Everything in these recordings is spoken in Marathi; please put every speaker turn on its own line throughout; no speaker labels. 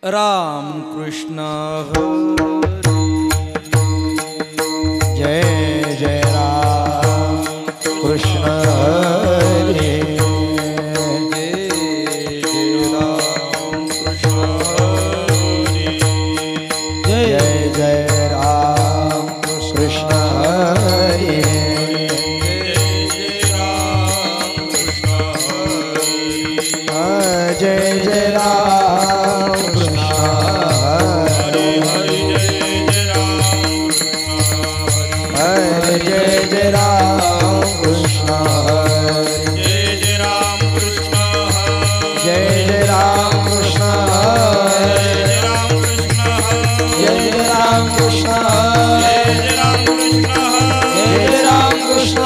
राम कृष्ण हरी।
जय जय राम कृष्ण हरी।
जय राम कृष्ण हरी।
जय जय राम कृष्ण हरी। जय जय राम कृष्ण हरी। हरे जय जय राम कृष्ण हरी।
जय जय राम कृष्ण
जय जय राम कृष्ण हरी।
जय जय राम कृष्ण
जय जय राम कृष्ण जय जय राम कृष्ण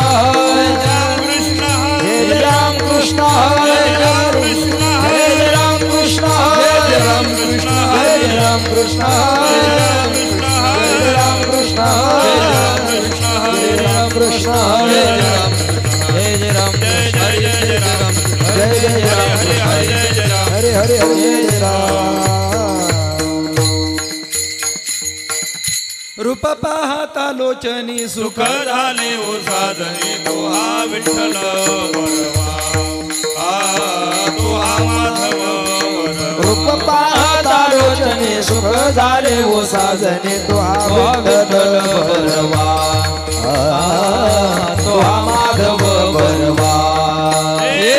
जय जय राम कृष्ण जय जय राम कृष्ण जय जय राम कृष्ण जय जय राम कृष्ण जय जय राम कृष्ण जय जय राम कृष्ण जय जय राम
जय जय राम हरे जय राम
जय जय राम हरे हरे जय जय राम।
रूप पाहता लोचनी सुख
सुख झाले ओ साधने तो हा विठ्ठल बरवा तो हा माधव
रूप पाहता लोचने सुख झाले ओ साजने तो हा विठ्ठल बरवा तो हा माधव बरवा।
हे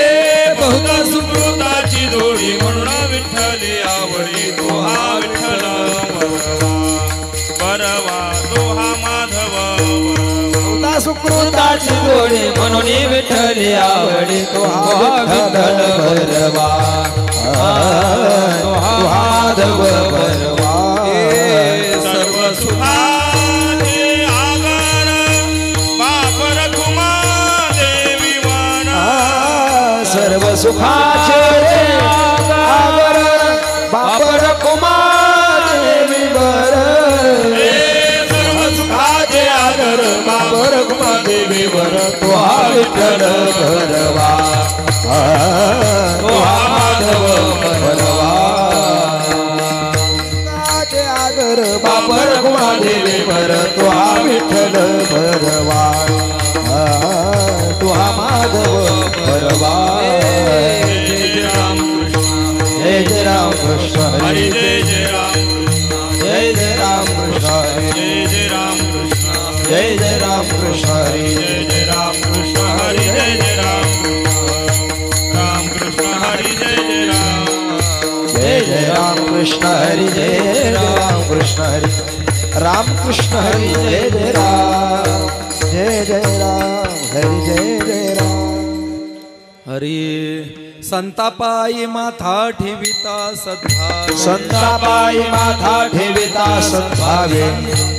बहुधा सुकृताची जोडी म्हणून विठ्ठली आवडी तो हा विठ्ठल बरवा तो हा माधव
होता सुकृताची जोडी म्हणून विठ्ठली आवडी तो हा विठ्ठल बरवा तो हा माधव बरवा।
सर्व सुखाचे आगार बाप रखुमा देवी वाना
सर्व सुखाचे आगर बापर कुमार देवी बर।
सर्व सुखाचे आगर
बापर कुमार देवी बर तो हा विठ्ठल बरवा तो हा माधव बरवा। सुखाचे आगर बापर कुमार देवी बर तो हा विठ्ठल बरवा तो हा माधव बरवा।
जय जय राम कृष्ण
जय जय राम कृष्ण
हरि
हरी।
जय जय राम
जय जय राम कृष्ण हरी।
जय जय राम कृष्ण
जय जय राम कृष्ण हरी।
जय जय राम कृष्ण हरि जय जय राम कृष्ण हरि जय जय राम
जय जय राम कृष्ण हरी। जय राम कृष्ण हरी। राम कृष्ण हरी जय जय राम जय जय राम हरी जय जय राम।
हरी संतापायी माथा ठेविता सद्भावे
संतापायी माथा ठेविता सद्भावे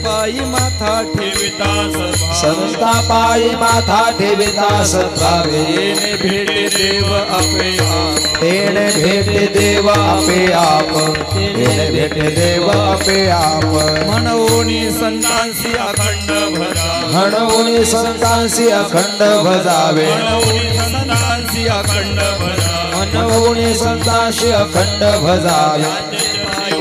पायी माथा
देविता सभा
संतापायी माथा ठेविता सद्भावे
ठेविने भेटे देव आपे आप
तेने भेटे देव आपे आप तेने भेटे देव आपे आप
म्हणूनी संतांसी
अखंड भजा
म्हणून संतांसी अखंड भजावे
संतांसी अखंड भजा
म्हणून संतांशी अखंड भजावे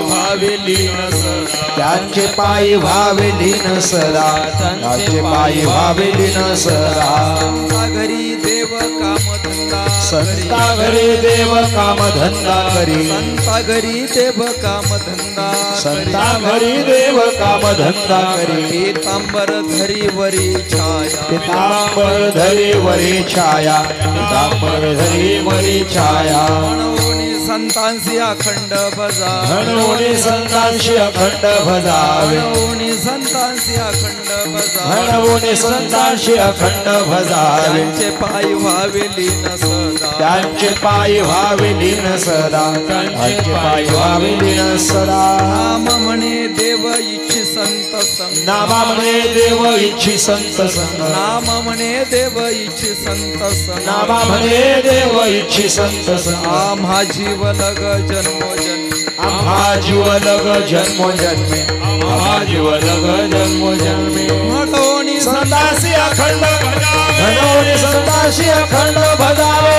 भावे लीन सदा
त्यांचे पायी व्हावे लीन सदा त्यांचे पायी व्हावे लीन सदा
संता घरी देव काम धंदा
संता घरी देव काम धंदा करी
संता घरी देव काम धंदा
संता घरी देव काम धंदा करी
पीतांबर धरी वरी छाया
पितांबर धरी वरी छाया पितांबर धरी वरी छाया
म्हणून संतांसी अखंड भजा
म्हणून संतांशी अखंड भजावे
म्हणून संतांसी अखंड भजा
म्हणून संतांशी अखंड भजावे
त्यांचे पायी व्हावे लीन सदा
त्यांचे पायी व्हावे लीन सदा त्यांचे पायी व्हावे लीन सदा
नाम म्हणे देव इच्छी संत संग
नामा म्हणे देव इच्छी संत संग
नाम म्हणे देव इच्छी संत संग
नामा म्हणे देव इच्छी संत संग
आम्हा जीव लग जन्मोजन्मी
आम्हा जीव लग जन्मोजन्मी आम्हा जीव लग जन्मोजन्मी
म्हणून
संतांसी अखंड
भजावे
म्हणून संतांशी अखंड भजावे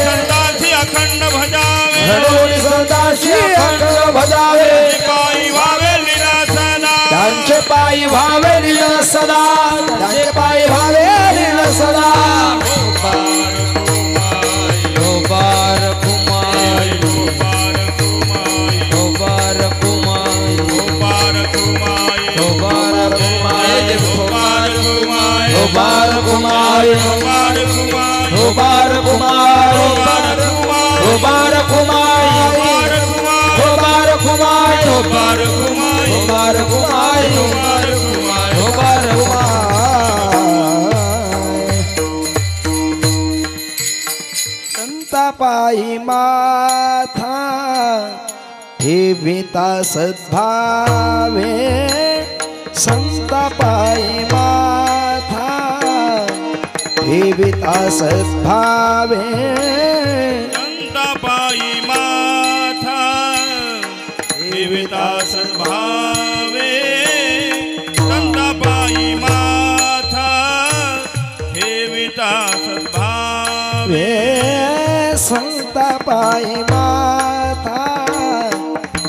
संतांसी अखंड भजावे
म्हणून संतांशी अखंड भजावे पायी भावे लीन सदा त्यांचे पायी भावे लीन सदा
गोपार कुमाई गोपार कुमाई गोपार कुमाई गोपार कुमाई
गोपाल कुमारी गोपाल कुमारी गोपाल कुमारी गोपाल कुमारी गोपाल कुमारी गोपाल कुमारी संता पायी माथा ठेविता सद्भावे संता पायी माथा ठेविता सद्भावे
संतापायी माथा ठेविता सद्भावे संतापायी माथा ठेविता सद्भावे
संता पायी माथा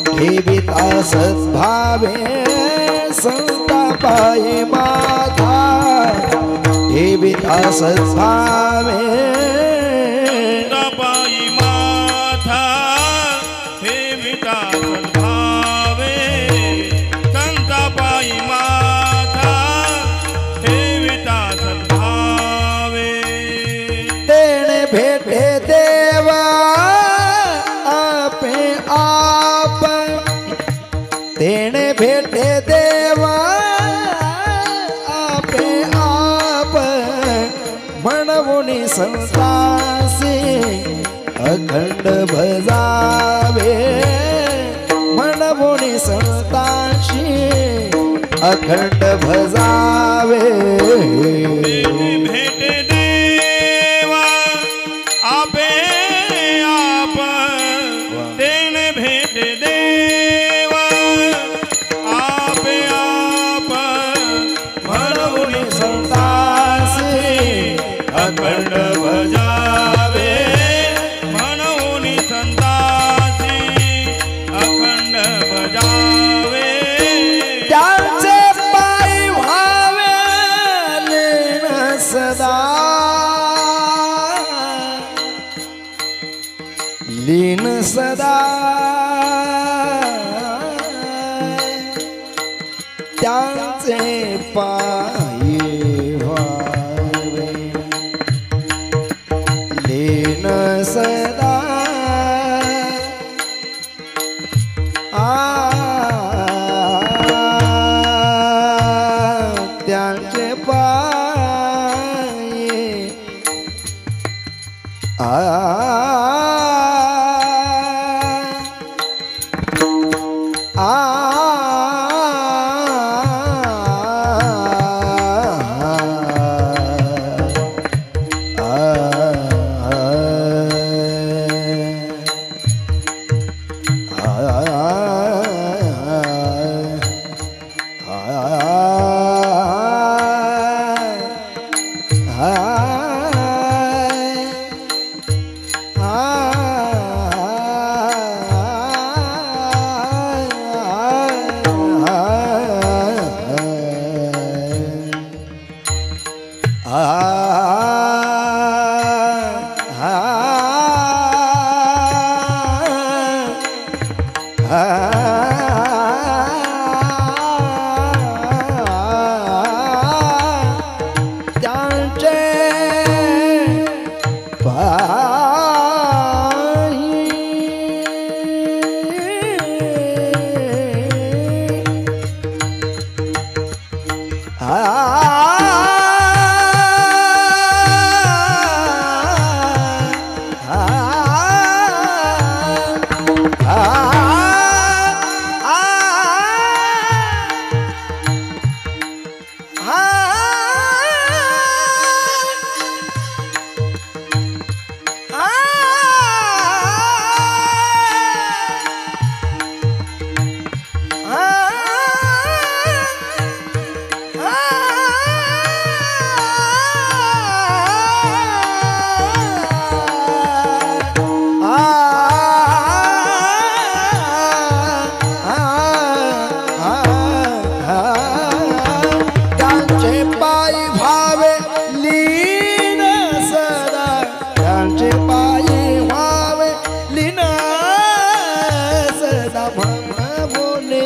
ठेविता सद्भावे संता पायी माथा ठेविता सद्भावे
संतापायी माथा ठेविता सद्भावे संतापायी माथा ठेविता सद्भावे
तेने भेटे देवा आपे आप तेने भेटे देवा आपे आप म्हणवुनी संतासी अखंड भजावे म्हणवुनी संताशी अखंड भजावे
भेट देवा आपे आप तेन भेट देवा आपे आप म्हणून
संतासी
अखंड भजावे म्हणून संतासी अखंड भजावे
त्यांचे पायी व्हावे लीन सदा लीन सदा त्यांचे पायी व्हावे लीन सदा त्यांचे पायी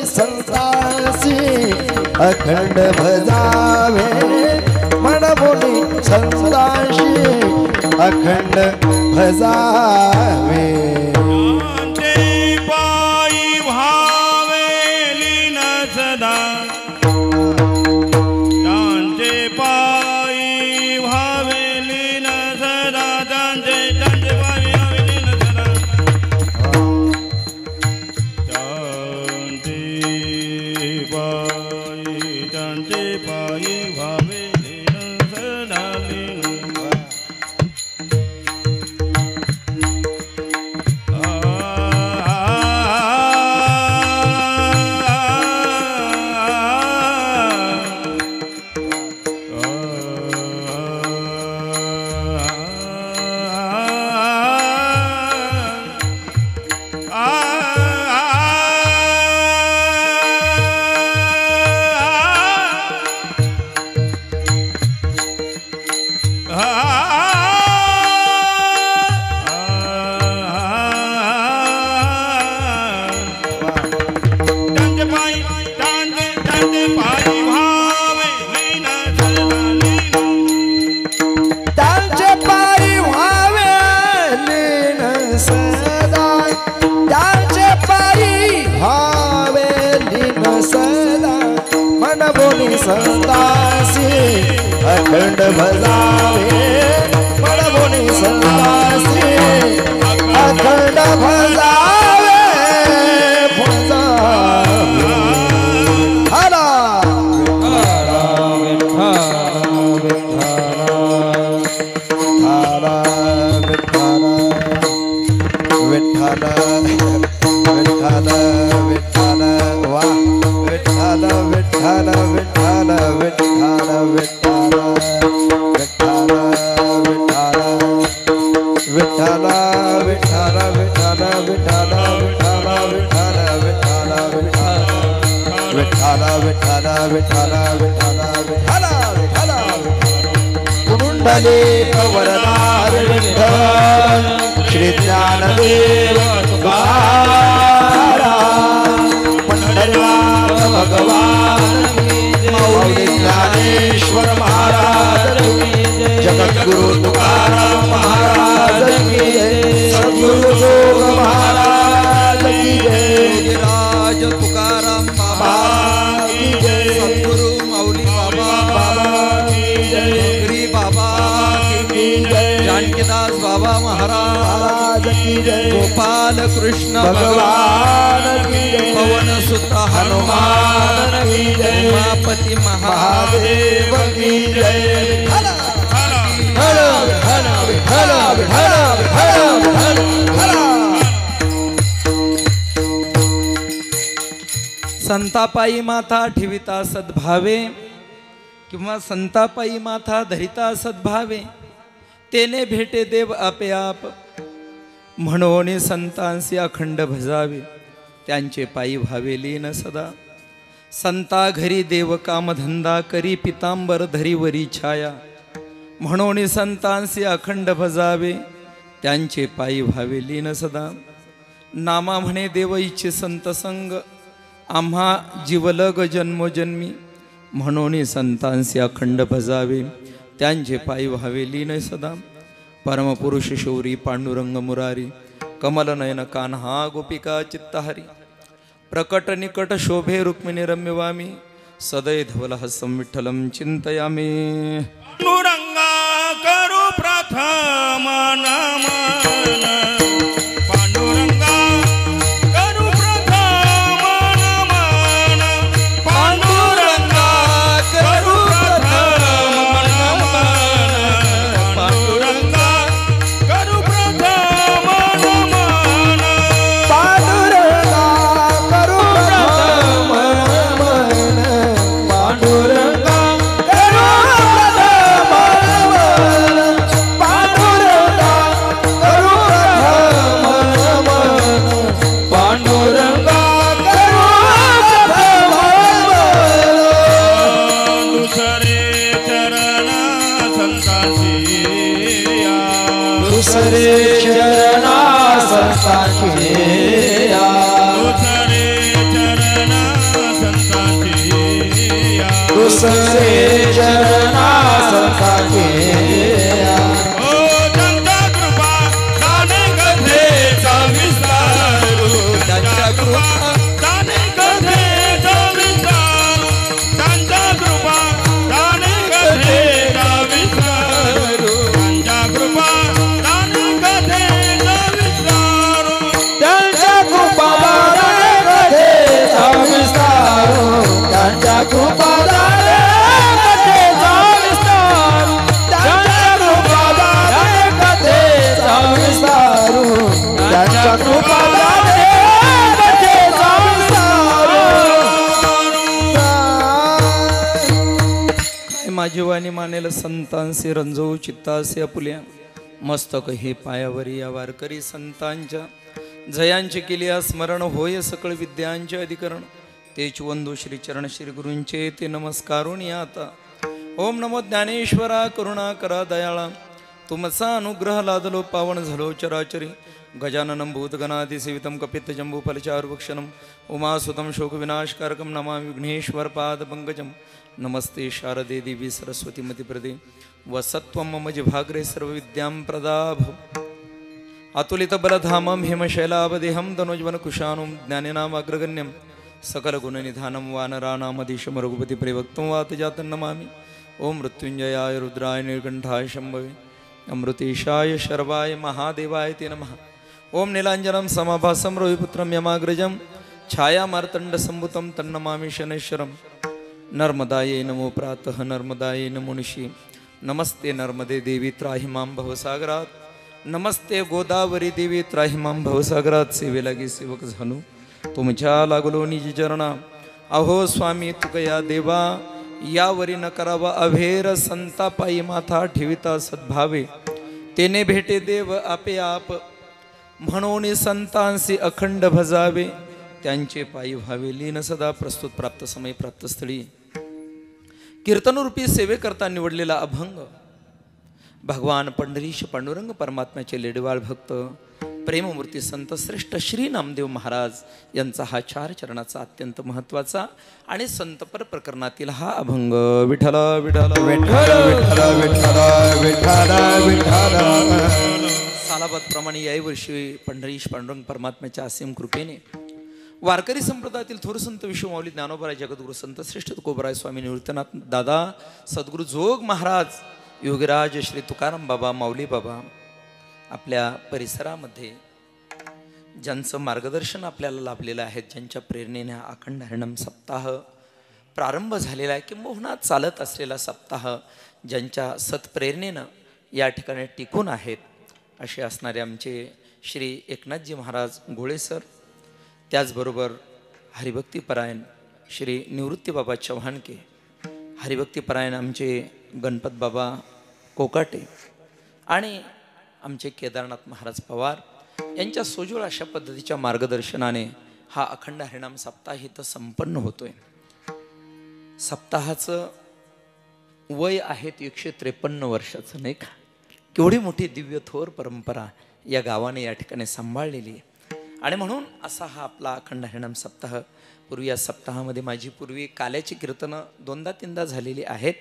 संतासी अखंड भजावे मनमुनी संताशी अखंड भजावे
त्यांचे पायी भावे लीन सदा त्यांचे पायी भावे लीन सदा त्यांचे पायी भावे लीन सदा त्यांचे पायी भावे लीन सदा लीन
त्यांचे पायी व्हावे लीन सदा त्यांचे पायी व्हावे लीन सदा मनमुनी संतासी अखंड भजावे मनमुनी संतासी अखंड भजावे भजावे हरा कुंडले वरदार विठ्ठल श्री ज्ञानदेव तुकाराम पंढरीनाथ भगवान माऊली ज्ञानेश्वर महाराज जगद्गुरु तुकाराम महाराज की जय सद्गुरु जोग महाराज की जय
राज तुकाराम बाबा
की जय
सद्गुरु माऊली बाबा
की जय
श्री बाबा
की जय
जानकीदास बाबा महाराज
महाराज की जय
गोपाल कृष्ण
भगवान की जय
पवन सुत हनुमान
की जय
उमापति
महादेव की जय हरा
हरा
हरा हरा हरा हरा हरा
संतापायी माथा ठेविता सद्भावे किंवा संतापायी माथा धरिता सद्भावे तेने भेटे देव आपे आप म्हणून संतांसी अखंड भजावे त्यांचे पायी भावे लीन सदा संता घरी देव कामधंदा करी पितांबर धरी वरी छाया म्हणून संतांसी अखंड भजावे त्यांचे पायी भावे लीन सदा नामा म्हणे देव इच्छे संत संग आम्हा जीवलग जन्मोजन्मी म्हणून संतांसी अखंड भजावे त्यांचे पायी व्हावे लीन सदा परमपुरुष शौरी पांडुरंग मुरारी कमलनयन कान्हा गोपिका चित्तहारी प्रकट निकट शोभे रुक्मिणी रम्यवामी सदै धवलहसं विठ्ठलं चिंतयामि
पांडुरंगा करू प्रथम नमन पांडुरंगा करू प्रथम नमन पांडुरंगा करू प्रथम नमन पांडुरंगा करू प्रथम नमन
पांडुरंगा करू प्रथम नमन पांडुरंगा करू प्रथम नमन पांडुरंगा करू प्रथम
कृपा जाणे कथेचा विस्तारू त्यांच्या कृपा जाणे कथेचा विस्तारू त्यांच्या कृपा जाणे कथेचा विस्तारू
त्यांच्या कृपा जाणे कथेचा विस्तारू त्यांच्या कृपा जाणे कथेचा विस्तारू त्यांच्या कृपा जाणे कथेचा विस्तारू त्यांच्या कृपा जाणे कथेचा विस्तारू
काय माझी वाणी मानेल संतांचे रंजवू चित्तासे आपुल्या मस्तक हे पायावरी या वारकरी संतांच्या जयांचे केली स्मरण होय सकळ विद्यांचे अधिकरण तेच वंदू श्री चरण श्री गुरूंचे ते नमस्कारून या आता. ओम नमो ज्ञानेश्वरा करुणा करा दयाळा तुमचा अनुग्रह लादलो पावन झालो चराचरी गजाननं भूतगणादिसेवितं कपित्त जम्बूफलचारुभक्षणं उमासुतं शोकविनाशकारकं नमामि विघ्नेश्वरपादपङ्कजं नमस्ते शारदे देवी सरस्वती मतिप्रदे वसत्वं मम जिभाग्रे सर्वविद्यां प्रदाभ अतुलितबलधामं हिमशैलावदेहं तनोज्वनकुशानुं ज्ञानिनामग्रगण्यं सकलगुणनिधानं वानराणामधीशं रघुपतिप्रियभक्तं वातजातं नमामि. ओम मृत्युंजयाय रुद्राय नीलकंठाय शंभवे अमृतेशाय शर्वाय महादेवाय ते नमः. ओम नीलांजनं समाभासं रविपुत्रं यमाग्रजं छायामार्तण्डसम्भुतं तन्नमामि शनैश्वरं. नर्मदायै नमो प्रातः नर्मदायै नमो निशी. नमस्ते नर्मदे देवी त्राहि मां भवसागरात. नमस्ते गोदावरी देवी त्राहि मां भवसागरात. सेवेलागी सेवक झालो तुमच्या लागलो निज चरणा. अहो स्वामी तुकया देवा यावरी न करावा अभेर संतापायी माथा ठेविता सद्भावे तेने भेटे देव आपे आप म्हणून संतांसी अखंड भजावे त्यांचे पायी व्हावे लीन सदा. प्रस्तुत प्राप्त समय प्राप्त स्थळी कीर्तनरूपी सेवेकरता निवडलेला अभंग भगवान पंढरीश पांडुरंग परमात्म्याचे लेडवाळ भक्त प्रेममूर्ती संत श्रेष्ठ श्री नामदेव महाराज यांचा हा 4 चरणाचा अत्यंत महत्त्वाचा आणि संतपर प्रकरणातील हा अभंग. विठ्ठल विठ्ठल
विठ्ठल विठ्ठल विठ्ठल विठ्ठल विठ्ठल.
सालाबादप्रमाणे याही वर्षी पंढरीश पांडुरंग परमात्म्याच्या असीम कृपेने वारकरी संप्रदायातील थोर संत विश्वमाऊली ज्ञानोबराय जगद्गुरु संत श्रेष्ठ तुकोबराय स्वामी निवृत्तनाथ दादा सद्गुरु जोग महाराज योगीराज श्री तुकाराम बाबा माऊली बाबा आपल्या परिसरामध्ये ज्यांचं मार्गदर्शन आपल्याला लाभलेलं आहे, ज्यांच्या प्रेरणेने अखंड हरिनाम सप्ताह प्रारंभ झालेला आहे किंबहुना चालत असलेला सप्ताह ज्यांच्या सत्प्रेरणेनं या ठिकाणी टिकून आहेत असे असणारे आमचे श्री एकनाथजी महाराज गोळे सर, त्याचबरोबर हरिभक्तीपरायण श्री निवृत्तीबाबा चव्हाणके, हरिभक्तीपरायण आमचे गणपत बाबा कोकाटे आणि आमचे केदारनाथ महाराज पवार यांच्या सोजूळ अशा पद्धतीच्या मार्गदर्शनाने हा अखंड हरिनाम सप्ताह इथं संपन्न होतोय. सप्ताहाचं वय आहे 153 वर्षाचं, नाही का? केवढी मोठी दिव्य थोर परंपरा या गावाने या ठिकाणी सांभाळलेली आहे आणि म्हणून असा हा आपला अखंड हरिनाम सप्ताह. पूर्वी या सप्ताहामध्ये माझी पूर्वी काल्याची कीर्तनं 2दा-3दा झालेली आहेत,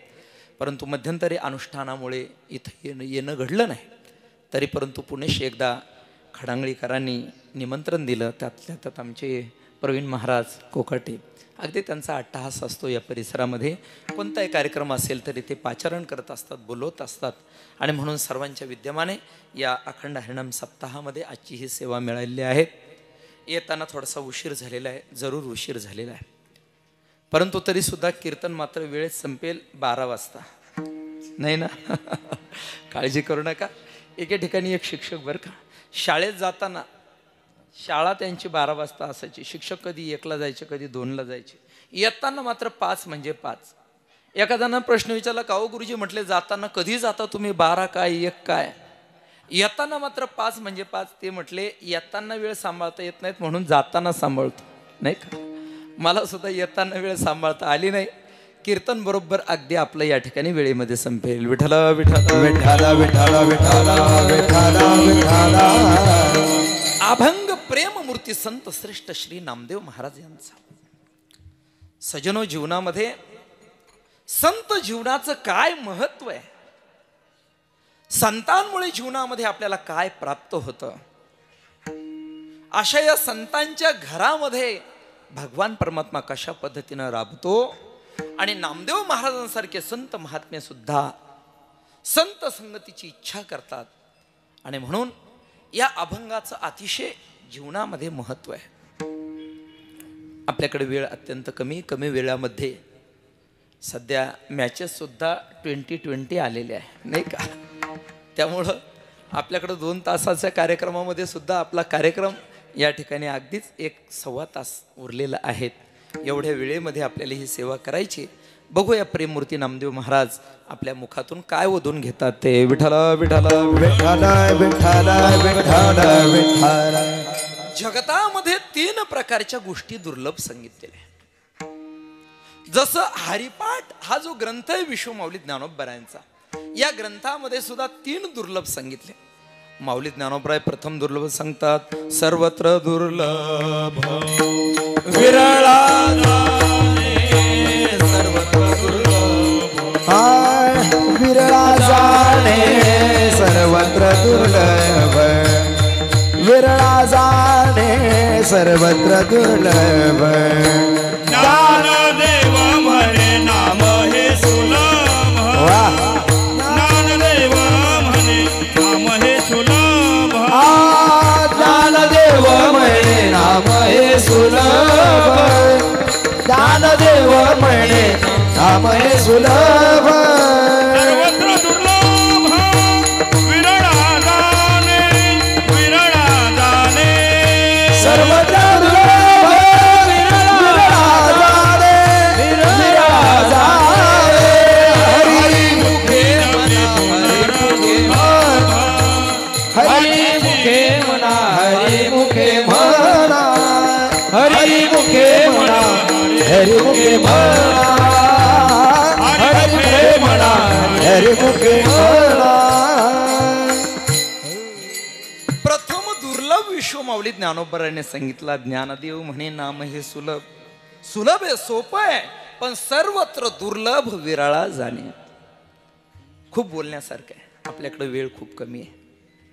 परंतु मध्यंतरी अनुष्ठानामुळे इथं येणं घडलं नाही. तरी परंतु पुणेश एकदा खडांगळीकरांनी निमंत्रण दिलं, त्यातल्या त्यात आमचे प्रवीण महाराज कोकाटे, अगदी त्यांचा अट्टहास असतो या परिसरामध्ये. कोणताही कार्यक्रम असेल तरी ते पाचारण करत असतात, बोलवत असतात आणि म्हणून सर्वांच्या विद्यमाने या अखंड हरिनाम सप्ताहामध्ये आजची ही सेवा मिळालेली आहे. येताना थोडासा उशीर झालेला आहे, जरूर उशीर झालेला आहे, परंतु तरीसुद्धा कीर्तन मात्र वेळेत संपेल 12 वाजता, नाही ना? काळजी करू नका. एके ठिकाणी एक शिक्षक बरं का, शाळेत जाताना शाळा त्यांची 12 वाजता असायची. शिक्षक कधी 1ला जायचे, कधी 2ला जायचे. येताना मात्र 5 म्हणजे 5. एखाद्यानं प्रश्न विचारला, का हो गुरुजी म्हटले जाताना कधी जाता तुम्ही, 12 काय 1 काय? येताना मात्र 5 म्हणजे 5. ते म्हटले येताना वेळ सांभाळता येत नाहीत म्हणून जाताना सांभाळतो, नाही का? मला सुद्धा येताना वेळ सांभाळता आली नाही. कीर्तन बरोबर अगदी आपलं या ठिकाणी वेळेमध्ये संपेल. विठ्ठल विठ्ठल
विठ्ठल विठ्ठल विठ्ठल विठ्ठल विठ्ठल.
अभंग प्रेममूर्ती संत श्रेष्ठ श्री नामदेव महाराज यांचा. सजनो, जीवनामध्ये संत जीवनाचं काय महत्व आहे, संतांमुळे जीवनामध्ये आपल्याला काय प्राप्त होतं. अशा या संतांच्या घरामध्ये भगवान परमात्मा कशा पद्धतीनं राबतो आणि नामदेव महाराजांसारखे संत महात्मे सुद्धा संत संगतीची इच्छा करतात. आणि म्हणून या अभंगाचं अतिशय जीवनामध्ये महत्व आहे. आपल्याकडे वेळ अत्यंत कमी वेळामध्ये सध्या मॅचेस सुद्धा 2020 आलेले आहे नाही का. त्यामुळं आपल्याकडं 2 तासाच्या कार्यक्रमामध्ये सुद्धा आपला कार्यक्रम या ठिकाणी अगदीच 1-1.25 तास उरलेला आहेत. एवढ्या वेळेमध्ये आपल्याला ही सेवा करायची. बघूया प्रेममूर्ती नामदेव महाराज आपल्या मुखातून काय ओढून घेतात ते. विठ्ठल विठ्ठल
विठ्ठल विठ्ठल विठ्ठल विठ्ठल.
जगतामध्ये 3 प्रकारच्या गोष्टी दुर्लभ सांगितलेल्या आहेत. जसं हरिपाठ हा जो ग्रंथ आहे विश्वमाऊली ज्ञानोबरायांचा, या ग्रंथामध्ये सुद्धा 3 दुर्लभ सांगितले. माऊली ज्ञानोबराय प्रथम दुर्लभ सांगतात, सर्वत्र दुर्लभ विरळा जाणे, सर्वत्र दुर्लभ
हाय विरळा जाणे सर्वत्र दुर्लभ, विरळा जाणे सर्वत्र दुर्लभ.
ज्ञानदेव म्हणे नाम हे सुलभ, ज्ञानदेव म्हणे नाम हे सुलभ,
ज्ञानदेव म्हणे नाम हे सुलभ, ज्ञानदेव म्हणे नाम हे सुलभ.
सर्वत्र दुर्लभ विरळा जाणे, विरळा जाणे,
सर्वत्र दुर्लभ विरळा जाणे, विरळा जाणे. हरी मुखे म्हणा, हरी मुखे म्हणा, हरी मुखे म्हणा, हरी मुखे म्हणा, हरी मुखे म्हणा, हरी मुखे म्हणा.
प्रथम दुर्लभ विश्वमाऊली ज्ञानोबराने सांगितला, ज्ञानदेव म्हणे नाम हे सुलभ. सुलभ आहे, सोपं आहे, पण सर्वत्र दुर्लभ विरळा जाणे. खूप बोलण्यासारखं आहे, आपल्याकडे वेळ खूप कमी आहे.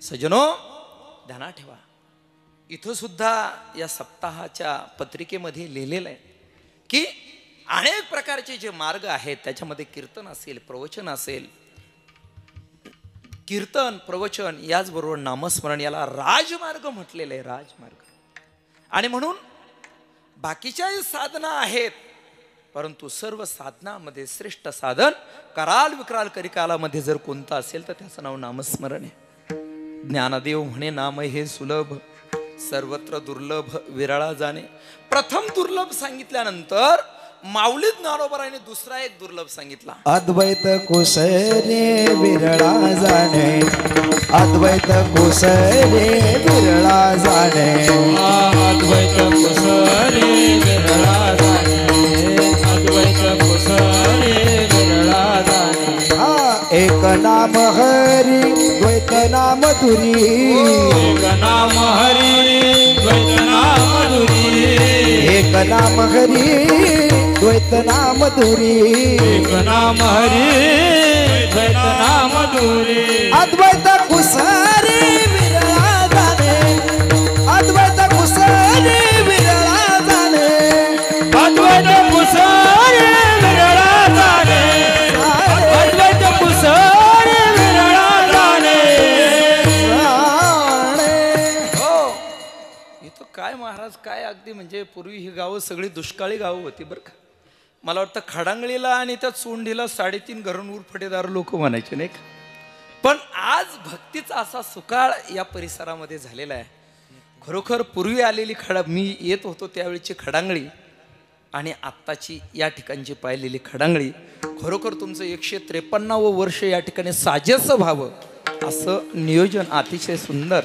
सजनो ध्यानात ठेवा, इथं सुद्धा या सप्ताहाच्या पत्रिकेमध्ये लिहिलेलं आहे की अनेक प्रकारचे जे मार्ग आहेत त्याच्यामध्ये कीर्तन असेल, प्रवचन असेल, कीर्तन प्रवचन याचबरोबर नामस्मरण, याला राजमार्ग म्हटलेलं आहे, राजमार्ग. आणि म्हणून बाकीच्याही साधना आहेत, परंतु सर्व साधनामध्ये श्रेष्ठ साधन कराल विक्राल करिकालामध्ये जर कोणतं असेल तर त्याचं नाव नामस्मरण आहे. ज्ञानदेव म्हणे नाम हे सुलभ, सर्वत्र दुर्लभ विरळा जाणे. प्रथम दुर्लभ सांगितल्यानंतर माऊली ज्ञानोबराने दुसरा एक दुर्लभ सांगितला,
अद्वैत कुसरे विरळा जाणे, अद्वैत कुसरे विरळा जाणे,
अद्वैत कुसरे विरळा जाणे, अद्वैत कुसरे विरळा जाणे.
एक नाम हरी द्वैत नाम धुरी,
एक नाम हरी द्वैत नाम धुरी,
एक नाम हरी द्वैत नाम धुरी,
एक नाम हरी द्वैत नाम धुरी.
अद्वैत कुसरे विरळा जाणे, अद्वैत कुसरे विरळा जाणे,
अद्वैत कुसरे विरळा जाणे, अद्वैत कुसरे विरळा जाणे.
हो इथं काय महाराज काय अगदी म्हणजे पूर्वी ही गावं सगळी दुष्काळी गावं होती बरं का. मला वाटतं खडांगळीला आणि त्या चोंडीला 3.5 घरून उरफटेदार लोक म्हणायचे नाही का. पण आज भक्तीचा असा सुकाळ या परिसरामध्ये झालेला आहे. खरोखर पूर्वी आलेली मी येत होतो त्यावेळीची खडांगळी आणि आत्ताची या ठिकाणची पाहिलेली खडांगळी, खरोखर तुमचं 153वं वर्ष या ठिकाणी साजेसं व्हावं असं नियोजन अतिशय सुंदर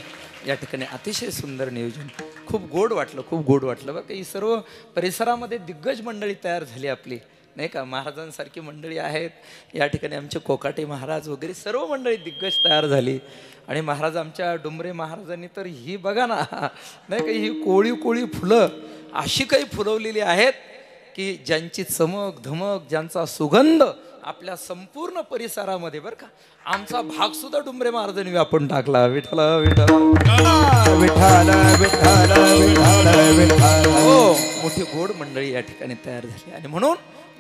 या ठिकाणी, अतिशय सुंदर नियोजन. खूप गोड वाटलं, खूप गोड वाटलं बरं. ही सर्व परिसरामध्ये दिग्गज मंडळी तयार झाली आपली नाही का. महाराजांसारखी मंडळी आहेत या ठिकाणी, आमचे कोकाटे महाराज वगैरे सर्व मंडळी दिग्गज तयार झाली. आणि महाराज आमच्या डुंबरे महाराजांनी तर ही बघा ना नाही का, ही कोळी कोळी फुलं अशी काही फुलवलेली आहेत की ज्यांची चमक धमक, ज्यांचा सुगंध आपल्या संपूर्ण परिसरामध्ये बरं का आमचा भाग सुद्धा डुंबरे महाराजांनी व्यापून टाकला. विठ्ठल विठ्ठल
विठ्ठल विठ्ठल विठ्ठल विठ्ठल.
हो, मोठी गोड मंडळी या ठिकाणी तयार झाली. आणि म्हणून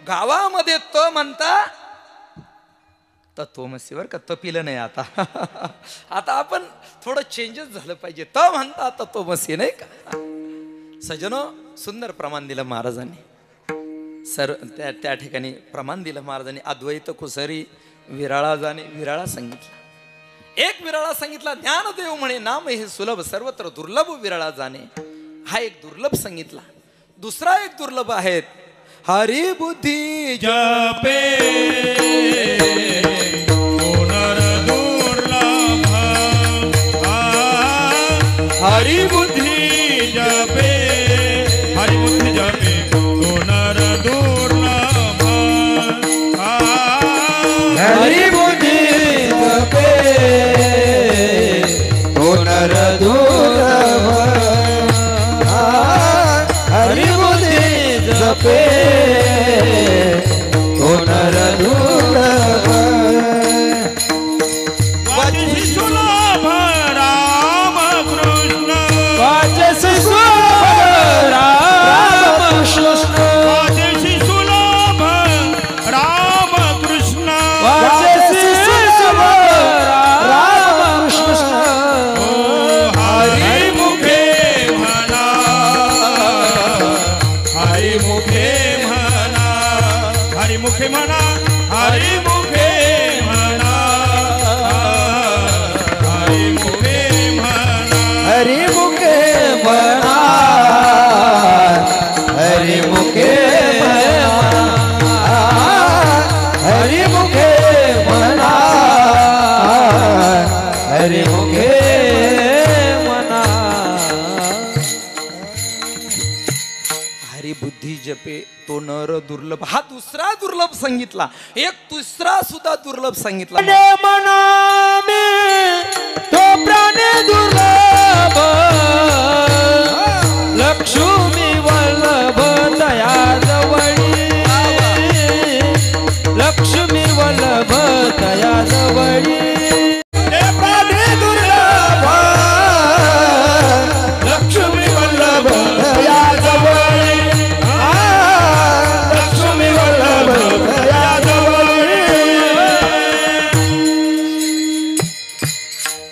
गावामध्ये त म्हणता तत्वमसी बरं का, तपिलं नाही आता. आता आपण थोडं चेंजेस झालं पाहिजे. त म्हणता तत्वमसी नाही का. सजनो, सुंदर प्रमाण दिलं महाराजांनी. त्या ठिकाणी प्रमाण दिलं महाराजांनी. अद्वैत कुसरी विराळा जाणे, विराळा सांगितला. एक विराळा सांगितला, ज्ञानदेव म्हणे नाम हे सुलभ सर्वत्र दुर्लभ विराळा जाणे, हा एक दुर्लभ सांगितला. दुसरा एक दुर्लभ आहेत, हरी बुद्धी
जपे पुनर्दुर्लभ, हरी बुद्धी जपे, हरी बुद्धी जपे पुनर्दुर्लभ,
हरी बुद्धी जपे पुनर्दुर्लभ, हरी बुद्धी जपे पुनर्दुर्लभ.
वाचसी सुलभ राम कृष्ण,
वाचसी सुलभ राम कृष्ण,
वाचसी सुलभ राम कृष्ण,
वाचसी सुलभ राम कृष्ण.
हरी मुखे म्हणा, हरी मुखे म्हणा, हरी मुखे म्हणा, हरी मुखे म्हणा, हरी मुखे म्हणा,
हरी मुखे म्हणा, हरी मुखे म्हणा, हरी मुखे म्हणा, हरी मुखे म्हणा.
हरी बुद्धी जपे तो नर दुर्लभ, हा दुसरा दुर्लभ सांगितला. एक तिसरा सुद्धा दुर्लभ सांगितला.
म्हणा मी तो प्राणी दुर्लभ, लक्ष्मी वल्लभ दया जवळी, लक्ष्मी वल्लभ दया जवळी. ते प्राणी दुर्लभ, लक्ष्मी वल्लभ दया जवळी, लक्ष्मी वल्लभ दया जवळी.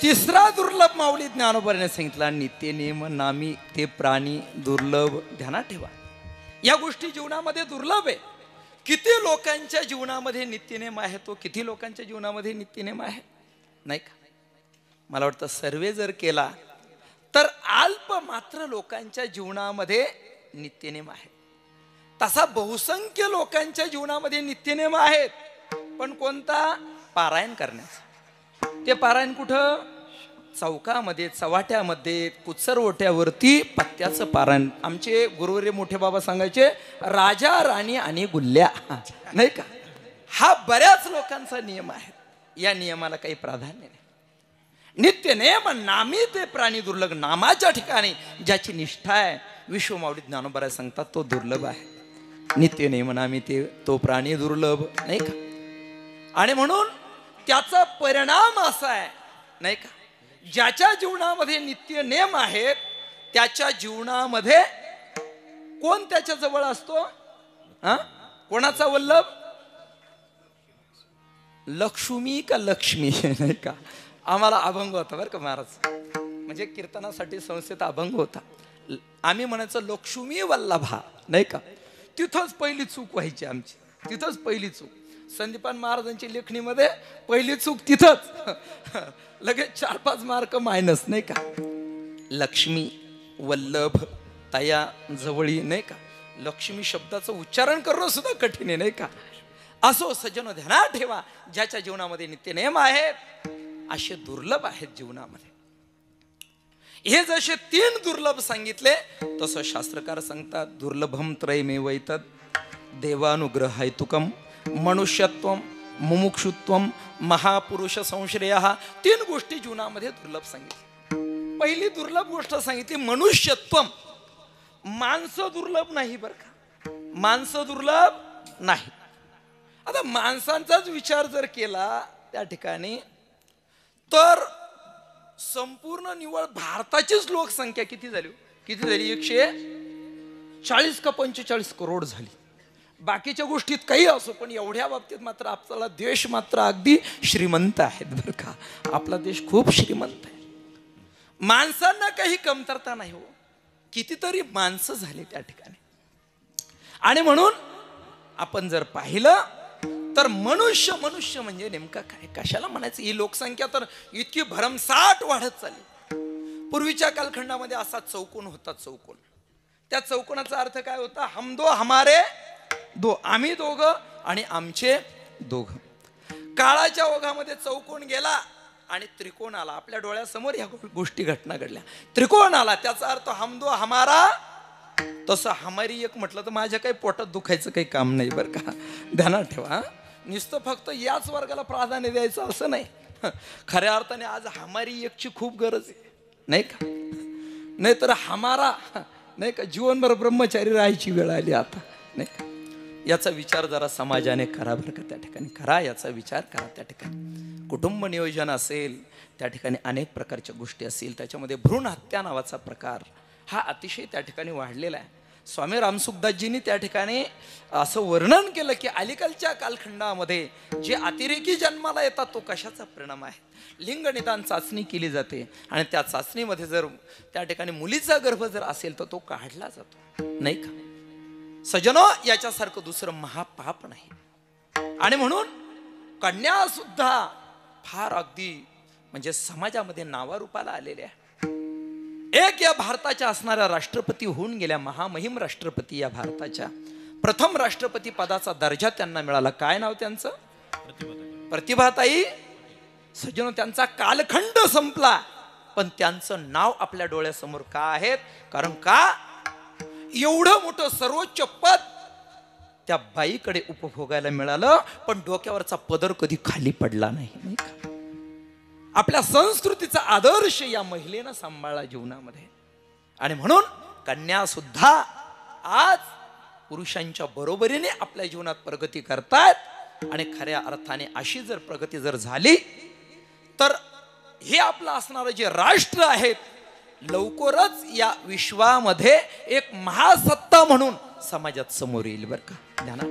तिसरा दुर्लभ माऊली ज्ञानोबाने सांगितला, नित्य नियम नामी ते प्राणी दुर्लभ. ध्यानात ठेवा, या गोष्टी जीवनामध्ये दुर्लभ आहे. किती लोकांच्या जीवनामध्ये नित्यनेम आहे, तो किती लोकांच्या जीवनामध्ये नित्यनेम आहे नाही का. मला वाटतं सर्वे जर केला तर अल्प मात्र लोकांच्या जीवनामध्ये नित्यनेम आहे. तसा बहुसंख्य लोकांच्या जीवनामध्ये नित्यनेम आहेत, पण कोणता? पारायण करण्याचा. ते पारायण कुठं? चौकामध्ये, चवाट्यामध्ये, कुचरवट्यावरती पत्त्याचं पारायण. आमचे गुरुवर्य मोठे बाबा सांगायचे, राजा राणी आणि गुल्ल्या नाही का. हा बऱ्याच लोकांचा नियम आहे. या नियमाला काही प्राधान्य नाही. नित्य नेम नामी ते प्राणी दुर्लभ, नामाच्या ठिकाणी ज्याची निष्ठा आहे, विश्वमावडी ज्ञानोबा सांगतात तो दुर्लभ आहे. नित्य नेम नामी ते तो प्राणी दुर्लभ नाही का. आणि म्हणून त्याचा परिणाम असा आहे नाही का, ज्याच्या जीवनामध्ये नित्य नेम आहेत त्याच्या जीवनामध्ये कोण त्याच्या जवळ असतो? कोणाचा वल्लभ? लक्ष्मी का लक्ष्मी नाही का. आम्हाला अभंग होता बरं का महाराज, म्हणजे कीर्तनासाठी संस्थेत अभंग होता. आम्ही म्हणायचं लक्ष्मी वल्लभा नाही का. तिथंच पहिली चूक व्हायची आमची, तिथंच पहिली चूक. संदीपान महाराजांची लेखणीमध्ये पहिली चूक तिथंच, लगेच 4-5 मार्क मायनस नाही का. लक्ष्मी वल्लभ तया जवळी नाही का. लक्ष्मी शब्दाचं उच्चारण करणं सुद्धा कठीण आहे नाही का. असो सज्जनो, ध्यानात ठेवा, ज्याच्या जीवनामध्ये नित्यनेम आहेत असे दुर्लभ आहेत जीवनामध्ये. हे जसे 3 दुर्लभ सांगितले, तसं शास्त्रकार सांगतात दुर्लभम त्रयमेव एतत् देवानुग्रहायतुकम मनुष्यत्वम मुमुक्षुत्वम महापुरुष संश्रयः. 3 गोष्टी जीवनामध्ये दुर्लभ सांगितल्या. पहिली दुर्लभ गोष्ट सांगितली मनुष्यत्वम. माणसं दुर्लभ नाही बरं का, माणसं दुर्लभ नाही. आता माणसांचाच विचार जर केला त्या ठिकाणी तर संपूर्ण निव्वळ भारताचीच लोकसंख्या किती झाली? 140 का 45 करोड झाली. बाकीच्या गोष्टीत काही असो पण एवढ्या बाबतीत मात्र आपला देश मात्र अगदी श्रीमंत आहे बरं का. आपला देश खूप श्रीमंत आहे. माणसांना काही कमतरता नाही हो. कितीतरी माणसं झाली त्या ठिकाणी. आणि म्हणून आपण जर पाहिलं तर मनुष्य म्हणजे नेमका काय, कशाला म्हणायचं? ही लोकसंख्या तर इतकी भरमसाठ वाढत चालली. पूर्वीच्या कालखंडामध्ये असा चौकोन होता, चौकोन. त्या चौकोनाचा अर्थ काय होता? हम दो हमारे दो, आम्ही दोघं आणि आमचे दोघं. काळाच्या ओघामध्ये चौकोन गेला आणि त्रिकोण आला. आपल्या डोळ्यासमोर या गोष्टी घटना घडल्या. त्रिकोण आला त्याचा अर्थ हम दो हमारा. तसं हमारी एक म्हटलं तर माझ्या काही पोटात दुखायचं काही काम नाही बरं का. ध्यानात ठेवा. नुसतं फक्त याच वर्गाला प्राधान्य द्यायचं असं नाही. खऱ्या अर्थाने आज हमारी एकची खूप गरज आहे नाही का. नाही तर हमारा नाही का जीवनभर ब्रह्मचारी राहायची वेळ आली आता नाही का. याचा विचार जरा समाजाने करा बरं का. त्या ठिकाणी करा, याचा विचार करा. त्या ठिकाणी कुटुंब नियोजन असेल, त्या ठिकाणी अनेक प्रकारच्या गोष्टी असतील. त्याच्यामध्ये भ्रूण हत्या नावाचा प्रकार हा अतिशय त्या ठिकाणी वाढलेला आहे. स्वामी रामसुखदासजींनी त्या ठिकाणी असं वर्णन केलं की अलीकडच्या कालखंडामध्ये जे अतिरेकी जन्माला येतात तो कशाचा परिणाम आहे. लिंग निदान चाचणी केली जाते आणि त्या चाचणीमध्ये जर त्या ठिकाणी मुलीचा गर्भ जर असेल तर तो काढला जातो नाही का. सजनो, याच्यासारखं दुसरं महापाप नाही. आणि म्हणून कन्या सुद्धा फार अगदी म्हणजे समाजामध्ये नावारूपाला आलेल्या आहे. एक या भारताच्या असणाऱ्या राष्ट्रपती होऊन गेल्या, महामहिम राष्ट्रपती या भारताच्या. प्रथम राष्ट्रपती पदाचा दर्जा त्यांना मिळाला. काय नाव त्यांचं? प्रतिभाताई. सज्जनो, त्यांचा कालखंड संपला पण त्यांचं नाव आपल्या डोळ्यासमोर का आहेत? कारण का एवढं मोठं सर्वोच्च पद त्या बाईकडे उपभोगायला मिळालं पण डोक्यावरचा पदर कधी खाली पडला नाही. आपल्या संस्कृतीचा आदर्श या महिलेनं सांभाळला जीवनामध्ये. आणि म्हणून कन्या सुद्धा आज पुरुषांच्या बरोबरीने आपल्या जीवनात प्रगती करतात. आणि खऱ्या अर्थाने अशी जर प्रगती जर झाली तर हे आपलं असणारं जे राष्ट्र आहे लवकरच या विश्वामध्ये एक महासत्ता म्हणून समाजात समोर येईल बरं का. ध्यानात.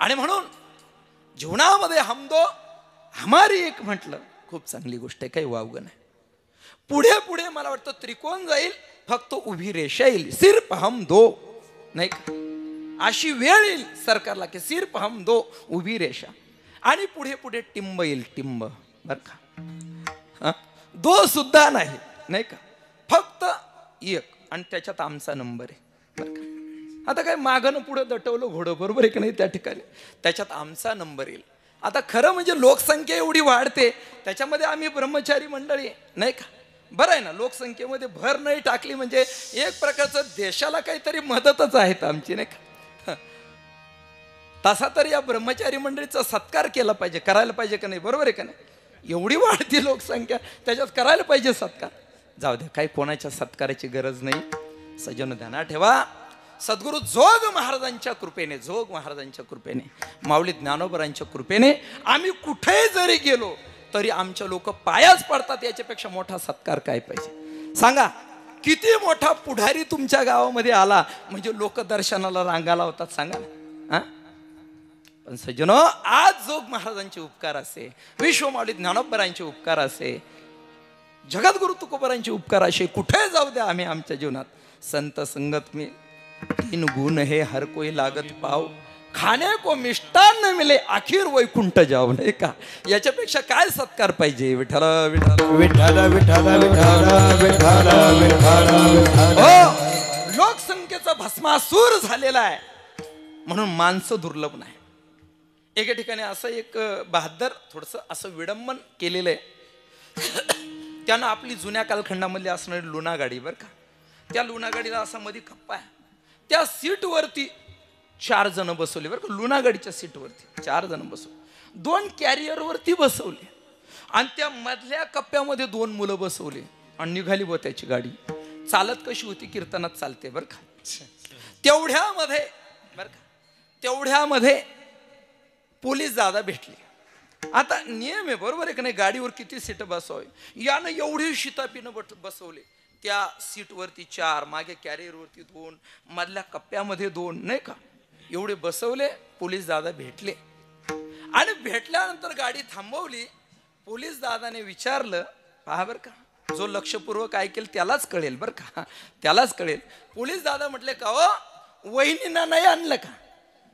आणि म्हणून जीवनामध्ये हम दो हमारी एक म्हटलं खूप चांगली गोष्ट आहे, काही वावगं नाही. पुढे पुढे मला वाटतं त्रिकोण जाईल, फक्त उभी रेषा येईल. सिर्फ हम दो नाही का. अशी वेळ येईल सरकारला की सिर्फ हम दो, उभी रेषा. आणि पुढे पुढे टिंब येईल, टिंब बर का. दो सुद्धा नाही का, फक्त एक. आणि त्याच्यात आमचा नंबर आहे बर का. आता काय मागणं पुढे दटवलं घोडं, बरोबर आहे की नाही. त्या ठिकाणी त्याच्यात आमचा नंबर येईल. आता खरं म्हणजे लोकसंख्या एवढी वाढते त्याच्यामध्ये आम्ही ब्रह्मचारी मंडळी नाही का. बरं आहे ना, लोकसंख्येमध्ये भर नाही टाकली म्हणजे एक प्रकारचं देशाला काहीतरी मदतच आहेत आमची नाही का. तसा तर या ब्रह्मचारी मंडळीचा सत्कार केला पाहिजे, करायला पाहिजे का नाही, बरोबर आहे का नाही. एवढी वाढती लोकसंख्या त्याच्यात करायला पाहिजे सत्कार. जाऊ द्या, काही कोणाच्या सत्काराची गरज नाही. सज्जन ध्यानात ठेवा. सद्गुरु जोग महाराजांच्या कृपेने, माऊली ज्ञानोबरांच्या कृपेने आम्ही कुठेही जरी गेलो तरी आमच्या लोक पायाच पडतात. याच्यापेक्षा मोठा सत्कार काय पाहिजे सांगा. किती मोठा पुढारी तुमच्या गावामध्ये आला म्हणजे लोक दर्शनाला रांगाला होतात सांगा ना. पण सज्जनो, आज जोग महाराजांचे उपकार असे, विश्व माऊली ज्ञानोबरांचे उपकार असे, जगद्गुरु तुकोबरांचे उपकार असे, कुठे जाऊ द्या आम्ही आमच्या जीवनात संत संगत में 3 गुण है हर कोई लागत पाव, खाने को मिष्टान्न मिले आखिर वैकुंठ जाऊ नाही का. याच्यापेक्षा काय सत्कार पाहिजे. विठ्ठल विठ्ठल
विठ्ठल विठ्ठल विठ्ठल विठ्ठल विठ्ठल.
हो, लोकसंख्येचा भस्मासूर झालेला आहे म्हणून माणसं दुर्लभ नाही. एका ठिकाणी असं एक बहादर थोडंसं असं विडंबन केलेलं आहे. त्यानं आपली जुन्या कालखंडामध्ये असणारी लुना गाडी बरं का, त्या लुना गाडीला असा मध्ये कप्पा आहे, त्या सीटवरती 4 जण बसवले बरं का. लुना गाडीच्या सीटवरती 4 जण बसवले, 2 कॅरियरवरती बसवले आणि त्या मधल्या कप्प्यामध्ये 2 मुलं बसवले आणि निघाली व त्याची गाडी. चालत कशी होती, कीर्तनात चालते बरं का. तेवढ्यामध्ये बरं का, तेवढ्यामध्ये पोलीस दादा भेटले. आता नियम आहे बरोबर आहे की नाही, गाडीवर किती सीट बसवावी, यानं एवढी शितापीनं बसवले. त्या सीटवरती 4, मागे कॅरियरवरती 2, मधल्या कप्प्यामध्ये 2, नाही का, एवढे बसवले. पोलीस दादा भेटले आणि भेटल्यानंतर गाडी थांबवली. पोलीस दादाने विचारलं, पहा बरं का, जो लक्षपूर्वक ऐकेल त्यालाच कळेल बरं का, त्यालाच कळेल. पोलीस दादा म्हटले, का हो वहिनींना नाही आणलं का,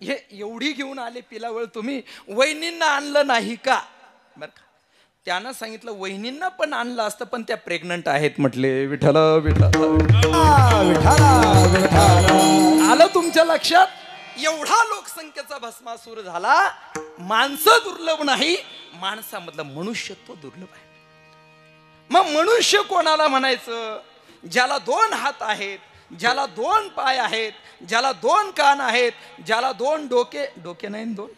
हे एवढी घेऊन आले पिलावळ तुम्ही, वहिनींना आणलं नाही का. बरं का, त्यानं सांगितलं वहिनींना पण आणलं असतं पण त्या प्रेग्नंट आहेत म्हटले. विठ्ठल विठ्ठल आलं तुमच्या लक्षात. एवढा लोकसंख्येचा भस्मासूर झाला. माणसं दुर्लभ नाही, माणसामधलं मनुष्यत्व दुर्लभ आहे. मग मनुष्य कोणाला म्हणायचं, ज्याला 2 हात आहेत, ज्याला 2 पाय आहेत, ज्याला 2 कान आहेत, ज्याला 2 डोके नाही 2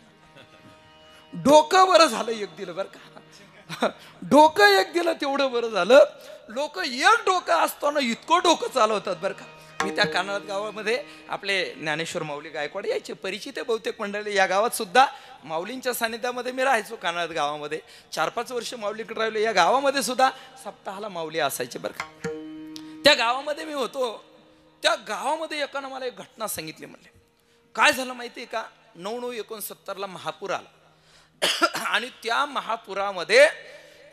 डोकं बरं झालं एक दिलं बरं का, डोकं एक दिलं तेवढं बरं झालं. लोक एक डोकं असताना इतकं डोकं चालवतात बरं का. मी त्या कानाड गावामध्ये आपले ज्ञानेश्वर माऊली गायकवाड यायचे, परिचित आहे बहुतेक मंडळी. या गावात सुद्धा माऊलींच्या सानिध्यामध्ये मी राहायचो. कानाड गावामध्ये 4-5 वर्ष माऊलीकडे राहिलो. या गावामध्ये सुद्धा सप्ताहाला माऊली असायचे बरं का. त्या गावामध्ये मी होतो. त्या गावामध्ये एकानं मला एक घटना सांगितली. म्हणले काय झालं माहिती आहे का, 9/9/69 महापूर आला आणि त्या महापुरामध्ये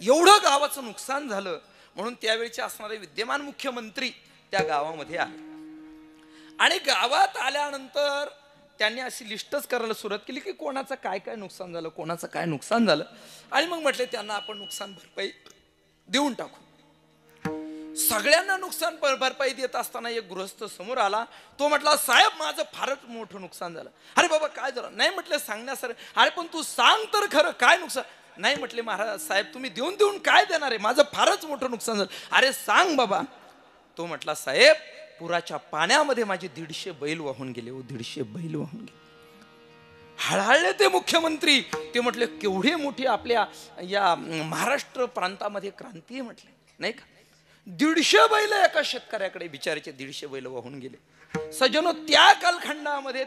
एवढं गावाचं नुकसान झालं म्हणून त्यावेळेचे असणारे विद्यमान मुख्यमंत्री त्या गावामध्ये आले. आणि गावात आल्यानंतर त्यांनी अशी लिस्टच करायला सुरुवात केली की कोणाचं काय काय नुकसान झालं, कोणाचं काय नुकसान झालं. आणि मग म्हटले त्यांना आपण नुकसान भरपाई देऊन टाकू. सगळ्यांना नुकसान भरपाई देत असताना एक गृहस्थ समोर आला. तो म्हटला, साहेब माझं फारच मोठं नुकसान झालं. अरे बाबा काय झालं, नाही म्हटलं सांगण्यासारखं. अरे पण तू सांग तर खरं काय नुकसान. नाही म्हटले महाराज साहेब तुम्ही देऊन देऊन काय देणार आहे, माझं फारच मोठं नुकसान झालं. अरे सांग बाबा. तो म्हटला, साहेब पुराच्या पाण्यामध्ये माझे 150 बैल वाहून गेले. 150 बैल वाहून गेले. हळहळले ते मुख्यमंत्री. ते म्हटले केवढी मोठी आपल्या या महाराष्ट्र प्रांतामध्ये क्रांती आहे म्हटले, नाही का. 150 बैल एका शेतकऱ्याकडे बिचाराचे 150 बैल वाहून गेले. सज्जनो त्या कालखंडामध्ये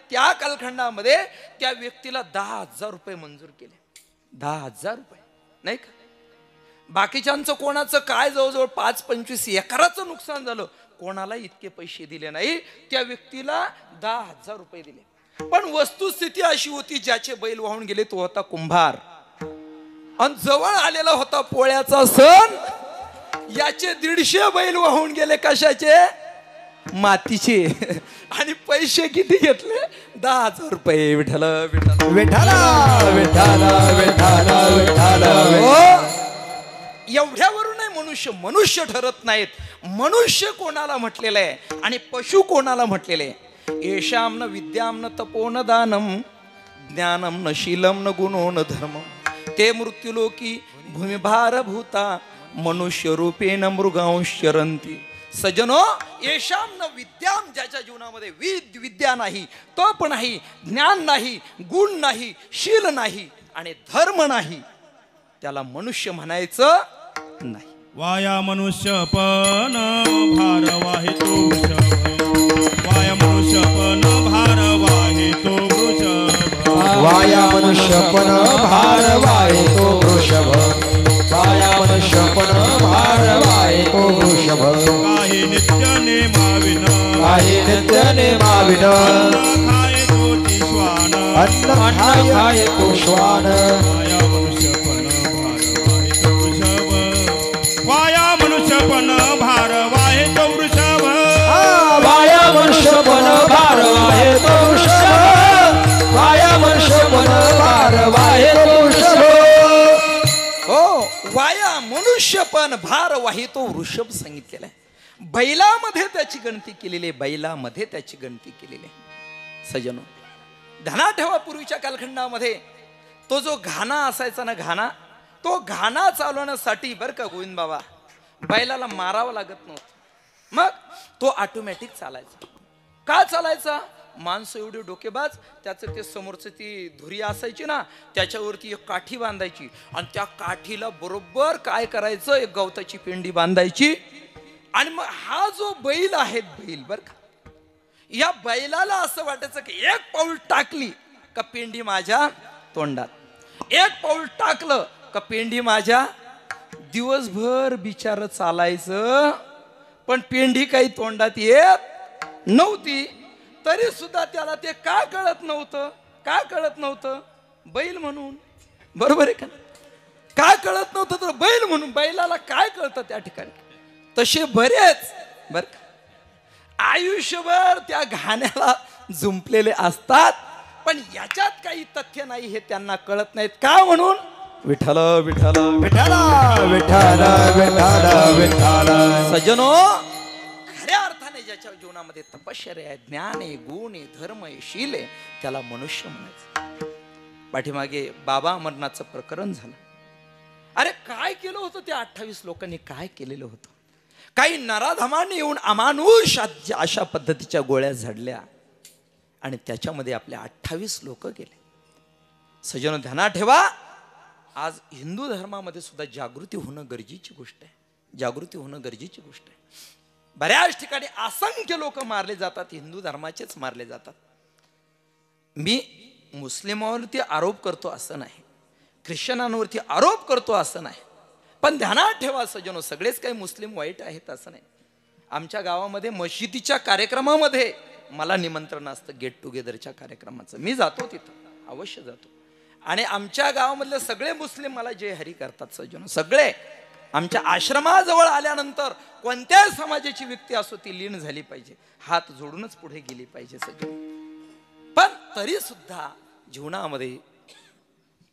त्या व्यक्तीला 10,000 रुपये मंजूर केले. 10,000 रुपये, नाही का. बाकीच्यांचं कोणाचं काय जवळजवळ 5-25 एकराचं नुकसान झालं, कोणाला इतके पैसे दिले नाही. त्या व्यक्तीला 10,000 रुपये दिले. पण वस्तुस्थिती अशी होती, ज्याचे बैल वाहून गेले तो होता कुंभार आणि जवळ आलेला होता पोळ्याचा सण. याचे 150 बैल वाहून गेले कशाचे, मातीचे. आणि पैसे किती घेतले, 10,000 रुपये. विठ्ठल विठ्ठल
विठ्ठल विठ्ठल विठ्ठल विठ्ठल.
एवढ्यावरून मनुष्य ठरत नाहीत. मनुष्य कोणाला म्हटलेलं आहे आणि पशु कोणाला म्हटलेलं आहे. येशाम न विद्याम न तपो न दानम ज्ञानम न शीलम न गुणो न धर्म ते मृत्युलोकी भूमिभार भूता मनुष्य रूपेण मृगांशरंती. सज्जनो येशाम न विद्याम, ज्याच्या जीवनामध्ये विद्या नाही, तप नाही, ज्ञान नाही, गुण नाही, शील नाही आणि धर्म नाही, त्याला मनुष्य म्हणायचं नाही.
वाया मनुष्यपण भार वाहे तो वृषभ. वाया मनुष्यपण भार वाहे तो वृषभ.
वाया मनुष्यपण भार वाहे तो वृषभ. वाया मनुष्यपण भार वाहे तो वृषभ.
काही नित्य नेमाविन,
काही नित्य नेमाविन,
अन्न खाये तो ती श्वान.
अन्न खाये तो श्वान.
वाया मनुष्यपण भार वाहे तो वृषभ. वाया मनुष्यपण भार वाहे तो वृषभ.
वाया मनुष्यपण भार वाहे तो वृषभ. वाया मनुष्यपण भार वाहे तो वृषभ.
हो, वाया मनुष्यपण भार वाहितो वृषभ सांगितलेला आहे. बैलामध्ये त्याची गणती केलेली आहे. बैलामध्ये त्याची गणती केलेली आहे. सज्जनो ध्यानात ठेवा, पूर्वीच्या कालखंडामध्ये तो जो घाना असायचा ना, घाना, तो घाना चालवण्यासाठी बरं का गोविंद बाबा बैलाला मारावं लागत नव्हतं. मग तो ऑटोमॅटिक चालायचा. का चालायचा, माणसं एवढी डोकेबाज. त्याचं ते समोरचं ती धुरी असायची ना, त्याच्यावरती एक काठी बांधायची आणि त्या काठीला बरोबर काय करायचं, एक गवताची पेंडी बांधायची. आणि मग हा जो बैल आहे, बैल बर का, या बैलाला असं वाटायचं की एक पाऊल टाकली का पेंडी माझ्या तोंडात. एक पाऊल टाकलं का पेंडी माझ्या दिवसभर बिचार चालायचं, पण पेंडी काही तोंडात येत नव्हती. तरी सुद्धा त्याला ते का कळत नव्हतं, का कळत नव्हतं? बैल म्हणून. बरोबर आहे का? काय कळत नव्हतं तर बैल म्हणून. बैलाला काय कळतं त्या ठिकाणी? तसे बरेच बर आयुष्यभर त्या घाण्याला जुंपलेले असतात, पण याच्यात काही तथ्य नाही हे त्यांना कळत नाहीत. का? म्हणून विठ्ठल विठ्ठल
विठ्ठल विठ्ठल विठ्ठल विठ्ठल.
सज्जनो, खऱ्या अर्थाने ज्याच्या जीवनामध्ये तपश्चर्या आहे, ज्ञान आहे, गुण आहे, धर्म आहे, शील आहे, त्याला मनुष्य म्हणायचं. पाठीमागे बाबा अमरनाथचं प्रकरण झालं. अरे काय केलं होतं त्या 28 लोकांनी? काय केलेलं होतं? काही नराधमांनी येऊन अमानुष अशा पद्धतीच्या गोळ्या झडल्या आणि त्याच्यामध्ये आपले 28 लोक गेले. सज्जनो, ध्यानात ठेवा, आज हिंदू धर्मामध्ये सुद्धा जागृती होणं गरजेची गोष्ट आहे. जागृती होणं गरजेची गोष्ट आहे. बऱ्याच ठिकाणी असंख्य लोक मारले जातात, हिंदू धर्माचेच मारले जातात. मी मुस्लिमांवरती आरोप करतो असं नाही, ख्रिश्चनांवरती आरोप करतो असं नाही, पण ध्यानात ठेवा सज्जनो, सगळेच काही मुस्लिम वाईट आहेत असं नाही. आमच्या गावामध्ये मशिदीच्या कार्यक्रमामध्ये मला निमंत्रण असतं, गेट टुगेदरच्या कार्यक्रमाचं. मी जातो तिथं, अवश्य जातो. आणि आमच्या गावामधले सगळे मुस्लिम मला जय हरी करतात सज्जनो, सगळे. आमच्या आश्रमाजवळ आल्यानंतर कोणत्याही समाजाची व्यक्ती असो ती लीन झाली पाहिजे, हात जोडूनच पुढे गेली पाहिजे सज्जनो. पण तरी सुद्धा जीवनामध्ये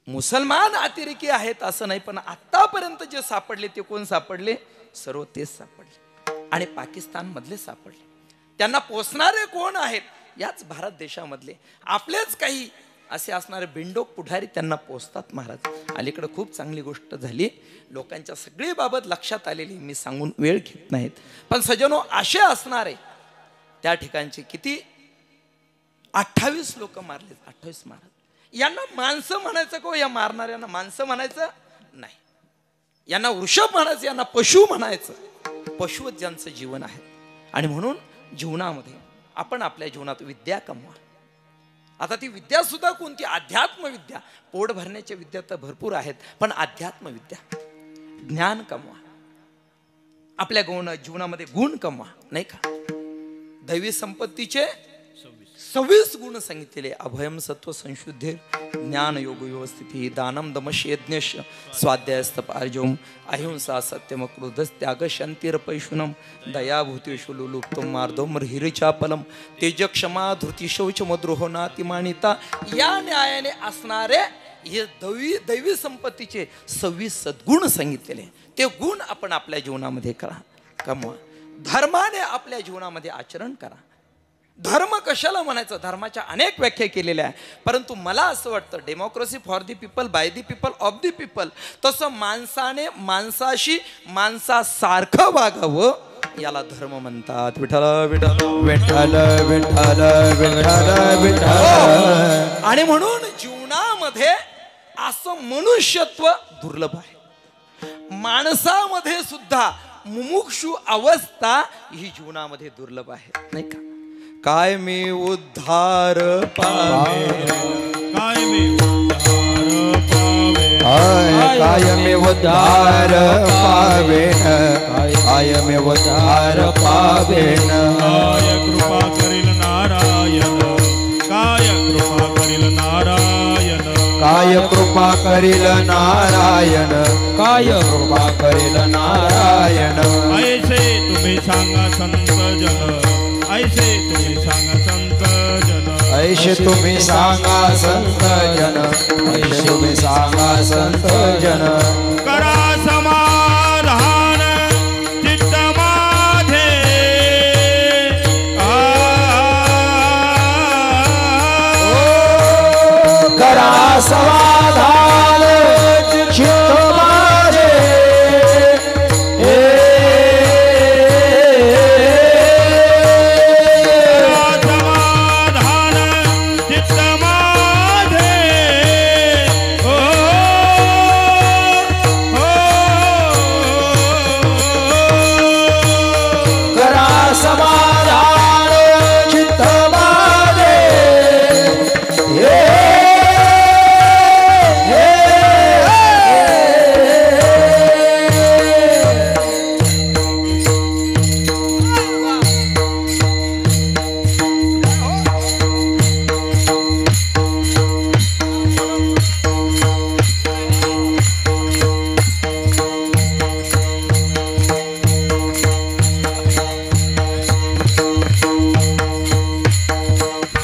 मुसलमान अतिरेकी आहेत असं नाही, पण आतापर्यंत जे सापडले ते कोण सापडले? सर्व तेच सापडले आणि पाकिस्तान मधले सापडले. त्यांना पोसणारे कोण आहेत? याच भारत देशामधले आपलेच काही असे असणारे बिंडोक पुढारी त्यांना पोसतात महाराज. अलीकडे खूप चांगली गोष्ट झाली, लोकांच्या सगळी बाबत लक्षात आलेली, मी सांगून वेळ घेत नाहीत. पण सज्जनो, असे असणारे त्या ठिकाणचे किती 28 लोक मारले. 28 महाराज. यांना माणसं म्हणायचं का? या मारणाऱ्यांना माणसं म्हणायचं नाही, यांना वृषभ म्हणायचं, यांना पशु म्हणायचं. पशुवत ज्यांचं जीवन आहे. आणि म्हणून जीवनामध्ये आपण आपल्या जीवनात विद्या कमवा. आता ती विद्या सुद्धा कोणती? अध्यात्म विद्या. पोट भरण्याच्या विद्या तर भरपूर आहेत, पण अध्यात्म विद्या, ज्ञान कमवा. आपल्या जीवनामध्ये गुण कमवा, नाही का? दैवी संपत्तीचे 26 गुण सांगितलेले. अभयम सत्व संशुद्धे ज्ञान योग व्यवस्थिती दानम दमश यज्ञश स्वाध्यायस्तप आर्जवम अहिंसा सत्यम क्रोधस त्याग शांतीर पैशुनम दयाभूतेषु लुलुप्तम मार्दम हिरिचापलम तेज क्षमा धृती शौच मद्रोह नातिमानिता. या न्यायाने असणारे हे दैवी संपत्तीचे 26 सद्गुण सांगितलेले. ते गुण आपण आपल्या जीवनामध्ये कमवा. धर्माने आपल्या जीवनामध्ये आचरण करा. धर्म कशाला म्हणायचं? धर्माच्या अनेक व्याख्या केलेल्या आहे, परंतु मला असं वाटतं democracy for the people, by the people, of the people. तसं माणसाने माणसाशी माणसासारखं वागावं, याला धर्म म्हणतात. विठ्ठल विठ्ठल
विठ्ठल विठ्ठल विठ्ठल विठ्ठल.
आणि म्हणून जीवनामध्ये असं मनुष्यत्व दुर्लभ आहे. माणसामध्ये सुद्धा मुमुक्षु अवस्था ही जीवनामध्ये दुर्लभ आहे, नाही का? काय मी उद्धार पावे,
काय मी उद्धार पावे,
काय मी उद्धार पावेन, काय मी उद्धार पावेन.
काय कृपा करील नारायण, काय कृपा करील नारायण,
काय कृपा करील नारायण, काय कृपा करील नारायण.
ऐसे तुम्ही सांगा संत जन, ऐसे तुम्ही सांगा संत जन,
ऐशे तुम्ही सांगा संत जन, ऐशे तुम्ही सांगा संत जन.
करा समाधान चित्त माझे,
करा समाधान चित्त माझे.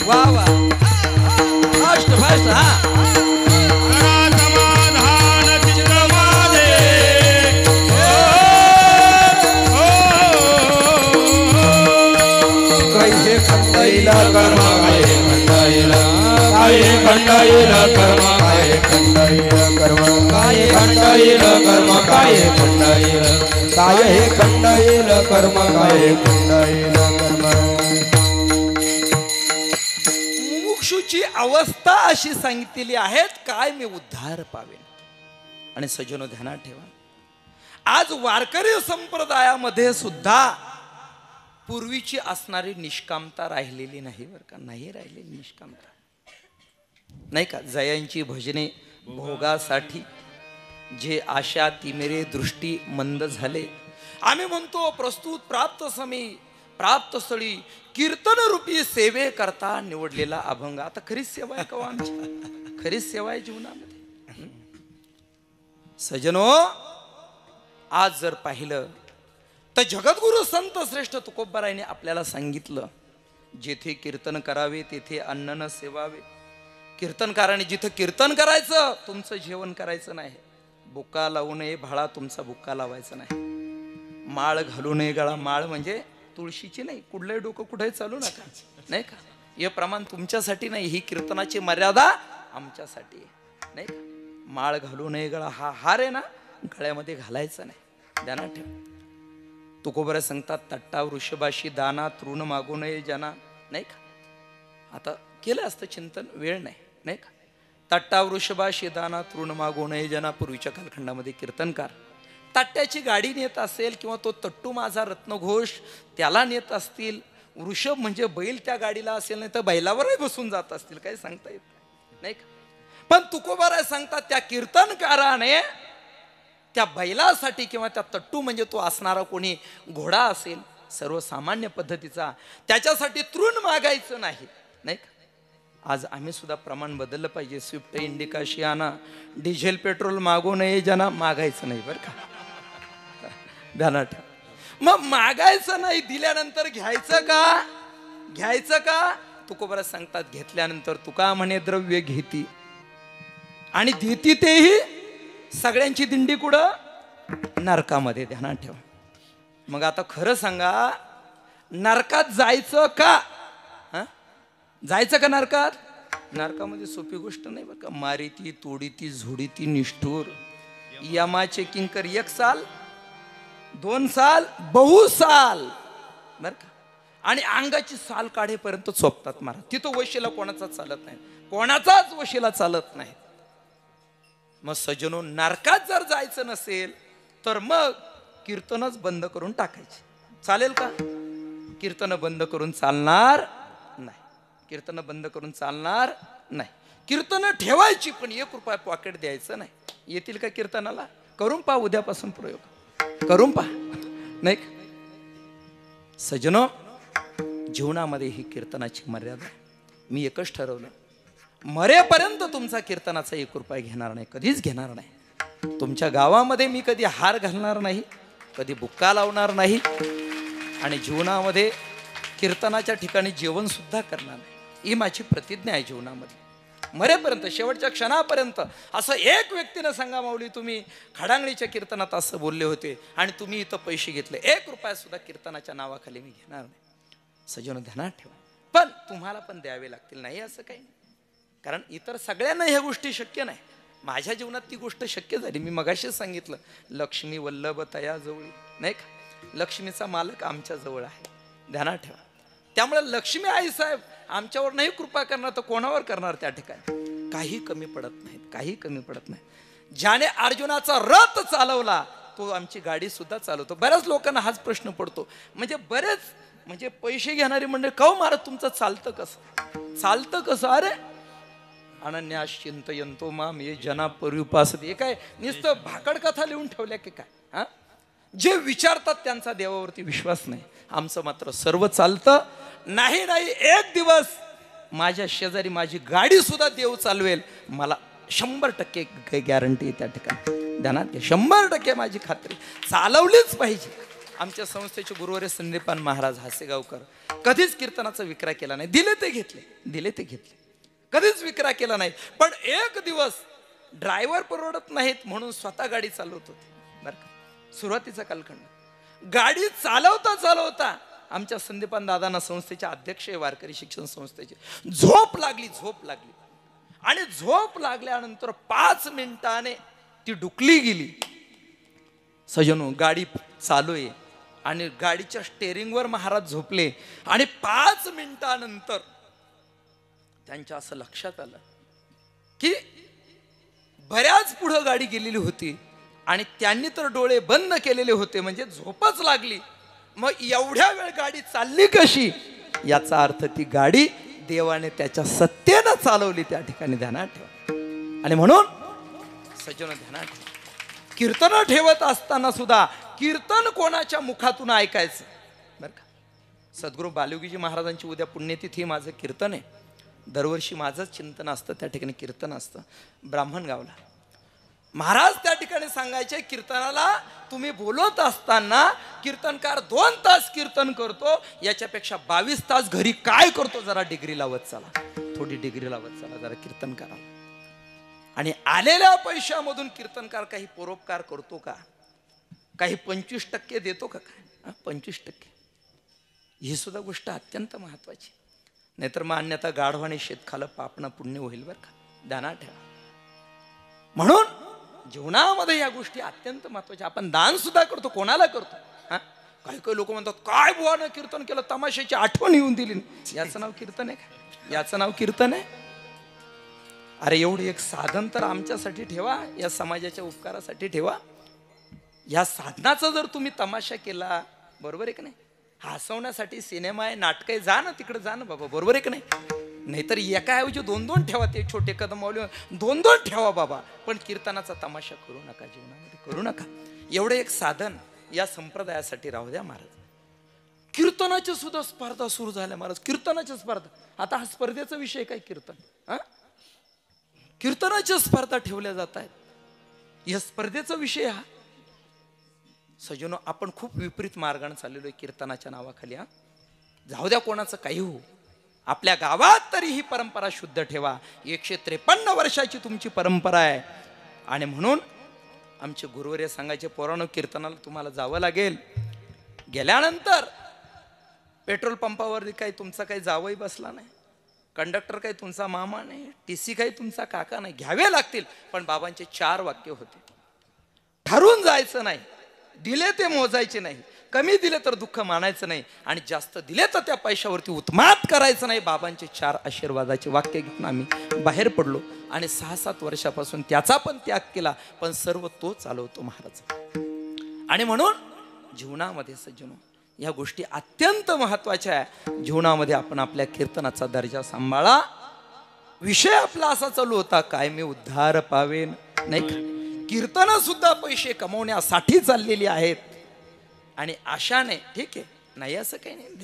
वा वा फास्ट फास्ट हा
समाधान चित्त माझे
कैसे खंडाईला कर्म काय खंडाईला काय खंडाईला कर्म काय खंडाईला कर्म काय खंडाईला कर्म काय खंडाईला काय हे खंडाईला कर्म काय खंडाईला कर्म
मुमुक्षूची अवस्था अशी सांगितलेली आहे काय मी उद्धार पावेन. आणि सज्जनो ध्यानात ठेवा आज वारकरी संप्रदायामध्ये सुद्धा पूर्वीची असणारी निष्कामता राहिलेली नाही बरं का. नाही राहिलेली निष्कामता नाही का. जयांची भजने भोगासाठी जे आशा तिमिरे दृष्टी मंद झाले. आम्ही म्हणतो प्रस्तुत प्राप्त समी प्राप्त स्थळी कीर्तन रूपी सेवे करता निवडलेला अभंग. आता खरीच सेवा आहे का आमची. खरीच सेवा आहे जीवनामध्ये. सजनो आज जर पाहिलं तर जगद्गुरु संत श्रेष्ठ तुकोबारायने आपल्याला सांगितलं जेथे कीर्तन करावे तेथे अन्न न सेवावे. कीर्तनकाराने जिथं कीर्तन करायचं तुमचं जेवण करायचं नाही. बुक्का लावू नये भाळा तुमचा बुक्का लावायचा नाही. माळ घालू नये गळा. माळ म्हणजे तुळशीची नाही. कुठलंही डोकं कुठेही चालू नका नाही का. हे प्रमाण तुमच्यासाठी नाही. ही कीर्तनाची मर्यादा आमच्यासाठी आहे नाही का. माळ घालू नये गळा हा हार आहे ना गळ्यामध्ये घालायचा नाही. ध्यानात ठेव. तुकोबरे सांगतात तट्टा वृषभाशी दाना तृण मागू नये जना नाही का. आता केलं असतं चिंतन वेळ नाही नाही का. तट्टा वृषभाशी दाना तृण मागू नये जना. पूर्वीच्या कालखंडामध्ये कीर्तनकार ताट्याची गाडी नेत असेल किंवा तो तट्टू माझा रत्नघोष त्याला नेत असतील. वृषभ म्हणजे बैल त्या गाडीला असेल नाही तर बैलावरही बसून जात असतील. काही सांगता येत नाही का. पण तुकोबाराय सांगतात त्या कीर्तनकाराने त्या बैलासाठी किंवा त्या तट्टू म्हणजे तो असणारा कोणी घोडा असेल सर्वसामान्य पद्धतीचा त्याच्यासाठी तृण मागायचं नाही नाही का. आज आम्ही सुद्धा प्रमाण बदललं पाहिजे. स्विफ्ट इंडिका शियाना डिझेल पेट्रोल मागू नये जना मागायचं नाही बरं का. ध्यानात ठेवा. मग मागायचं नाही दिल्यानंतर घ्यायचं का. घ्यायचं का. तुकोबरा सांगतात घेतल्यानंतर तुका म्हणे द्रव्य घेती आणि देती तेही सगळ्यांची दिंडी कुठं नरकामध्ये. ध्यानात ठेवा. मग आता खरं सांगा नरकात जायचं का. जायचं का नरकात. नरकामध्ये सोपी गोष्ट नाही बरं का. मारिती तोडीती झोडीती निष्ठूर यमाचे किंकर 1 साल 2 साल बहु साल बर का. आणि अंगाची साल काढेपर्यंत चोपतात महाराज. तिथं वशीला कोणाचाच चालत नाही. कोणाचाच वशीला चालत नाही. मग सज्जनो नरकात जर जायचं नसेल तर मग कीर्तनच बंद करून टाकायचे. चालेल का. कीर्तन बंद करून चालणार नाही. कीर्तन बंद करून चालणार नाही. कीर्तन ठेवायची पण 1 रुपया पॉकेट द्यायचं नाही. येतील का कीर्तनाला. करून पहा उद्यापासून प्रयोग करून पहा नाही का. सज्जनो जीवनामध्ये ही कीर्तनाची मर्यादा आहे. मी एकच ठरवलं मरेपर्यंत तुमचा कीर्तनाचा 1 रुपया घेणार नाही. कधीच घेणार नाही. तुमच्या गावामध्ये मी कधी हार घालणार नाही. कधी बुक्का लावणार नाही. आणि जीवनामध्ये कीर्तनाच्या ठिकाणी जेवण सुद्धा करणार नाही. ही माझी प्रतिज्ञा आहे जीवनामध्ये. मरेपर्यंत शेवटच्या क्षणापर्यंत. असं एक व्यक्तीनं सांगा माऊली तुम्ही खडांगळीच्या कीर्तनात असं बोलले होते आणि तुम्ही इथं पैसे घेतले 1 रुपया सुद्धा कीर्तनाच्या नावाखाली मी घेणार नाही. सज्जनो ध्यानात ठेवा. पण तुम्हाला पण द्यावे लागतील. नाही असं काही नाही. कारण इतर सगळ्यांना ह्या गोष्टी शक्य नाही. माझ्या जीवनात ती गोष्ट शक्य झाली. मी मगाशीच सांगितलं लक्ष्मी वल्लभ तया जवळी नाही का. लक्ष्मीचा मालक आमच्या जवळ आहे. ध्यानात ठेवा. त्यामुळे लक्ष्मी आई साहेब आमच्यावर नाही कृपा करणार तर कोणावर करणार. त्या ठिकाणी काही कमी पडत नाहीत. काही कमी पडत नाही. ज्याने अर्जुनाचा रथ चालवला तो आमची गाडी सुद्धा चालवतो. बऱ्याच लोकांना हाच प्रश्न पडतो. म्हणजे पैसे घेणारी मंडळी काऊ महाराज तुमचं चालतं कसं. चालतं कसं. अरे अनन्यास चिंतयंतो माम ये जना पर्युपासते. हे काय नुसतं भाकड कथा लिहून ठेवल्या की काय. हा जे विचारतात त्यांचा देवावरती विश्वास नाही. आमचं मात्र सर्व चालतं. नाही नाही 1 दिवस माझ्या शेजारी माझी गाडी सुद्धा देव चालवेल. मला 100% गॅरंटी त्या ठिकाणी. ध्यानात 100% माझी खात्री. चालवलीच पाहिजे. आमच्या संस्थेचे गुरुवारी संदीपान महाराज हासेगावकर कधीच कीर्तनाचा विक्रा केला नाही. दिले ते घेतले, कधीच विक्रा केला नाही. पण एक दिवस ड्रायव्हर परवडत नाहीत म्हणून स्वतः गाडी चालवत होते बरं का. सुरुवातीचा कालखंड गाडी चालवता आमच्या संदीपान दादांना, संस्थेचे अध्यक्ष वारकरी शिक्षण संस्थेचे, झोप लागली आणि झोप लागल्यानंतर 5 मिनिटाने ती डुकली गेली. सजनो, गाडी चालू आहे आणि गाडीच्या स्टेअरिंगवर महाराज झोपले आणि 5 मिनिटानंतर त्यांच्या असं लक्षात आलं की बऱ्याच पुढे गाडी गेलेली होती आणि त्यांनी तर डोळे बंद केलेले होते, म्हणजे झोपच लागली. मग एवढ्या वेळ गाडी चालली कशी, याचा अर्थ ती गाडी देवाने त्याच्या सत्तेनं चालवली. त्या ठिकाणी ध्यानात ठेवा. आणि म्हणून सज्जन ध्यानात ठेवा, कीर्तन ठेवत असताना सुद्धा कीर्तन कोणाच्या मुखातून ऐकायचं बरं का. सद्गुरू बालयोगीजी महाराजांची उद्या पुण्यतिथी, माझं कीर्तन आहे. दरवर्षी माझंच चिंतन असतं, त्या ठिकाणी कीर्तन असतं ब्राह्मणगावला. महाराज त्या ठिकाणी सांगायचे, कीर्तनाला तुम्ही बोलत असताना कीर्तनकार 2 तास कीर्तन करतो, याच्यापेक्षा 22 तास घरी काय करतो जरा डिग्री लावत चला, थोडी डिग्री लावत चला जरा कीर्तन करा. आणि आलेल्या पैशामधून कीर्तनकार काही परोपकार करतो का, काही 25% देतो का, काय 25%, ही सुद्धा गोष्ट अत्यंत महत्वाची. नाहीतर मग अन्यथा गाढवाने शेत खालं पापणं पुण्य होईल बरं का. ध्यानात ठेवा. म्हणून जीवनामध्ये या गोष्टी अत्यंत महत्वाच्या. आपण दान सुद्धा करतो, कोणाला करतो. काही लोक म्हणतात, काय बुवानं कीर्तन केलं, तमाशाची आठवण येऊन दिली. याचं नाव कीर्तन आहे का? याचं नाव कीर्तन आहे? अरे एवढं एक साधन तर आमच्यासाठी ठेवा, या समाजाच्या उपकारासाठी ठेवा. या साधनाचा जर तुम्ही तमाशा केला, बरोबर आहे का नाही, हसवण्यासाठी सिनेमा आहे, नाटक आहे, जा ना तिकडे, जा ना बाबा, बरोबर आहे का नाही. नाहीतर एकाऐवजी 2-2 ठेवा, ते छोटे कदम माऊली 2-2 ठेवा बाबा, पण कीर्तनाचा तमाशा करू नका, जीवनामध्ये करू नका. एवढं एक साधन या संप्रदायासाठी राहू द्या महाराज. कीर्तनाच्या सुद्धा स्पर्धा सुरू झाल्या महाराज, कीर्तनाच्या स्पर्धा. आता हा स्पर्धेचा विषय काय, कीर्तन, कीर्तनाच्या स्पर्धा ठेवल्या जात आहेत. या स्पर्धेचा विषय हा. सजनो, आपण खूप विपरीत मार्गाने चाललेलो आहे कीर्तनाच्या नावाखाली. जाऊ द्या कोणाचं काही हो, आपल्या गावात तरी ही परंपरा शुद्ध ठेवा. 153 वर्षाची तुमची परंपरा आहे. आणि म्हणून आमचे गुरुवर्य सांगायचे, पोरांनो, कीर्तनाला तुम्हाला जावं लागेल. गेल्यानंतर पेट्रोल पंपावर काही तुमचा काही जावई बसला नाही, कंडक्टर काही तुमचा मामा नाही, TC काही तुमचा काका नाही, घ्यावे लागतील. पण बाबांचे 4 वाक्य होते, ठरवून जायचं नाही, दिले ते मोजायचे नाही, कमी दिले तर दुःख मानायचं नाही, आणि जास्त दिले तर त्या पैशावरती उत्मात करायचं नाही. बाबांचे 4 आशीर्वादाचे वाक्य घेऊन आम्ही बाहेर पडलो आणि 6-7 वर्षापासून त्याचा पण त्याग केला, पण सर्व तो चालवतो महाराज. आणि म्हणून जीवनामध्ये सज्जनो, या गोष्टी अत्यंत महत्वाच्या आहे. जीवनामध्ये आपण आपल्या कीर्तनाचा दर्जा सांभाळा. विषय आपला असा चालू होता, काय मी उद्धार पावेन, नाही का. कीर्तन सुद्धा पैसे कमवण्यासाठी चाललेली आहेत. आणि आशाने, ठीक आहे, नाही असं काही नाही,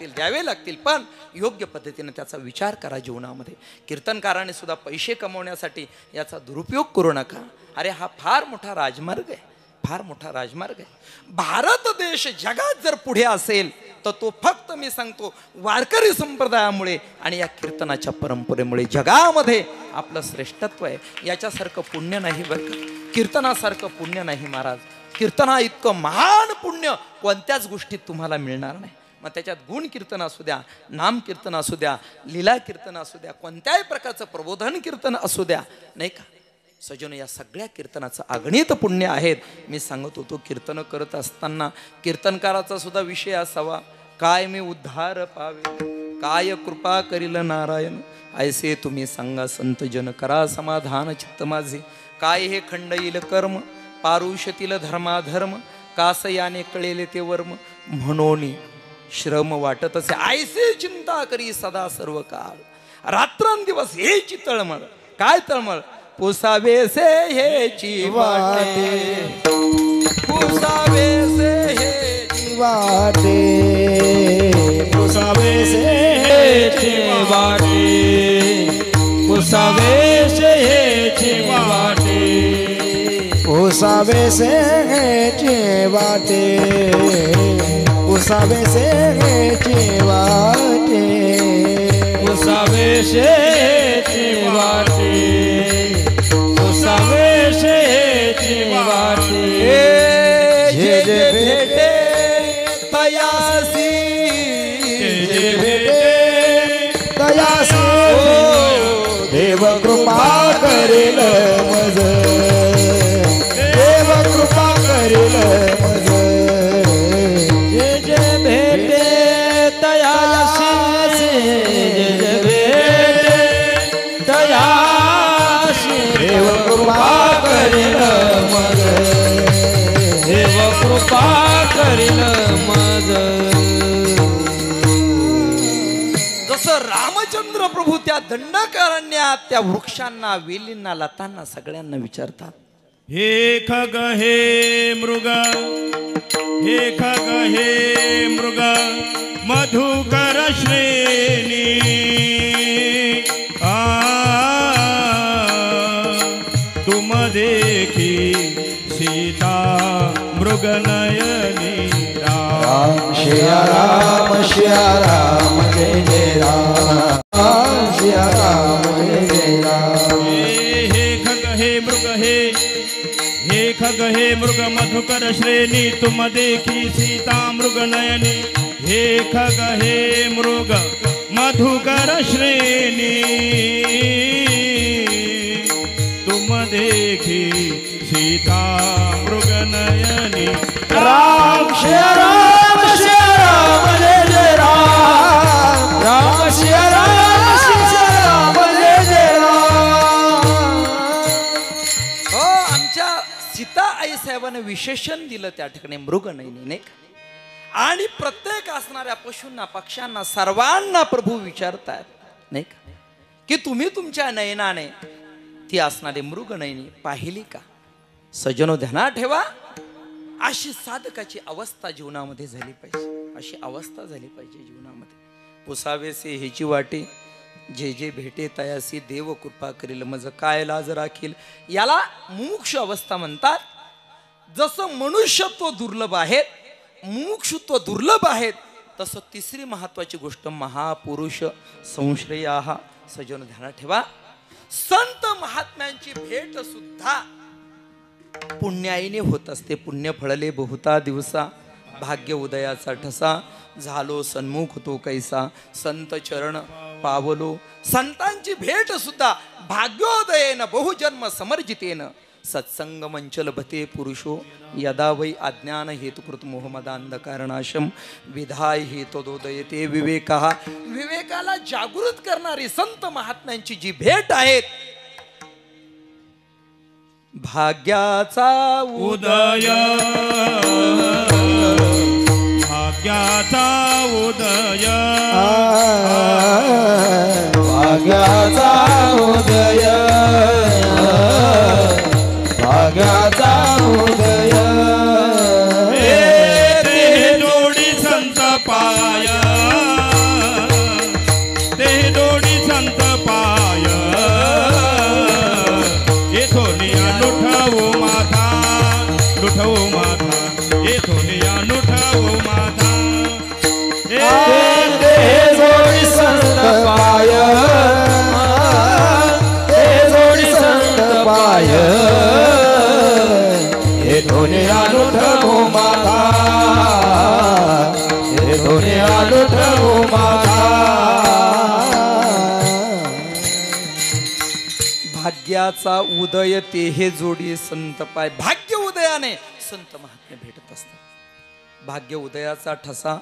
द्यावे लागतील, पण योग्य पद्धतीने त्याचा विचार करा जीवनामध्ये. कीर्तनकाराने सुद्धा पैसे कमवण्यासाठी याचा दुरुपयोग करू नका. अरे हा फार मोठा राजमार्ग आहे, फार मोठा राजमार्ग आहे. भारत देश जगात जर पुढे असेल तर तो फक्त, मी सांगतो, वारकरी संप्रदायामुळे आणि या कीर्तनाच्या परंपरेमुळे जगामध्ये आपलं श्रेष्ठत्व आहे. याच्यासारखं पुण्य नाही बरं का, कीर्तनासारखं पुण्य नाही महाराज. कीर्तना इतकं महान पुण्य कोणत्याच गोष्टीत तुम्हाला मिळणार नाही. मग त्याच्यात गुण कीर्तन असू द्या, नाम कीर्तन असू द्या, लीला कीर्तन असू द्या, कोणत्याही प्रकारचं प्रबोधन कीर्तन असू द्या, नाही का सजनो, या सगळ्या कीर्तनाचं अगणित पुण्य आहेत. मी सांगत होतो, कीर्तन करत असताना कीर्तनकाराचा सुद्धा विषय असावा, काय मी उद्धार पावे, काय कृपा करील नारायण, ऐसे तुम्ही सांगा संत जन, करा समाधान चित्त माझे, काय हे खंड येईल कर्म, पारुषतील धर्माधर्म, कास याने कळेले ते वर्म, म्हणून श्रम वाटत असे, ऐसे चिंता करी सदा सर्व काळ, रात्रंदिवस हेची तळमळ. काय तळमळ? पुसावेसे हेची वाटे, पुसावेसे हेची
वाटे, पुसावेसे हेची वाटे, पुसावेसे हेची वाटे, पुसावे सेचे वाटे पुसावे सेचे वाटे
पुसावे शेती वाटे पुसावे शेती वाटे
जे जे भेटे तयासी
जे भेटे तयासी देव कृपा करेल मज देव कृपा करेल मज
जे जे भेटे तयासी जे जे भेटे तयासी
देव कृपा करेल मज
देव कृपा करील मज. जसं रामचंद्र प्रभू त्या दंडकारण्यात त्या वृक्षांना वेलींना लतांना सगळ्यांना विचारतात,
हे खग हे मृग हे खग हे मृग मधुकर श्रेणी तुम देखी सीता मृगनयनी
राम श्या राम जय जय राम श्या राम जय जय राम.
हे खग हे मृग हे खग हे मृग मधुकर श्रेणी तुम देखी सीता मृगनयनी हे खग हे मृग मधुकर श्रेणी तुम देखी सीता मृगनयनी
राम श्या राम जय जय राम राम श्या राम जय जय राम.
हो आमच्या सीता आई साहेबांना विशेषण दिलं त्या ठिकाणी मृगनयनी नाही का. आणि प्रत्येक असणाऱ्या पशूंना पक्ष्यांना सर्वांना प्रभू विचारतात नाही का की तुम्ही तुमच्या नयनाने ती असणारी मृगनयनी पाहिली का. सज्जनो ध्यानात ठेवा, अशी साधकाची अवस्था जीवनामध्ये झाली पाहिजे, अशी अवस्था झाली पाहिजे जीवनामध्ये. पुसावेसे हेची वाटे जे जे भेटे तयासी देव कृपा करील मज काय लाज राखील. याला मुमुक्षु अवस्था म्हणतात. जसं मनुष्यत्व दुर्लभ आहे, मुमुक्षुत्व दुर्लभ आहेत, तसं तिसरी महत्वाची गोष्ट महापुरुष संश्रयाहा. सज्जन ध्यानात ठेवा, संत महात्म्यांची भेट सुद्धा पुण्याईने होत असते. पुण्य फळले बहुता दिवसा भाग्य उदयाचा ठसा झालो सन्मुख तो कैसा संत चरण पावलो. संतांची भेट सुद्धा भाग्योदयेन बहुजन्म समर्जितेन सत्संग मंचल भते पुरुषो यदा वै अज्ञान हेतुकृत मोहमदांधकारणाशम विधाय हेतोदोदयते विवेकः. विवेकाला जागृत करणारी संत महात्म्यांची जी भेट आहेत, भाग्याचा
उदय भाग्याचा उदय
भाग्याचा उदय भाग्याचा उदय
ते जोडी संत पाय ते जोडी संत पाय येथून लुठवू माथा लुठवू माथा येथून लुठवू माथा
ते जोडी संत पाय ते जोडी संत पाय हे दोन्ही लुठवू माथा हे दोन्ही लुठवू माथा.
भाग्याचा उदय ते हे जोडी संत पाय. भाग्य उदयाने संत महात्मे भेटत असतात. भाग्य उदयाचा ठसा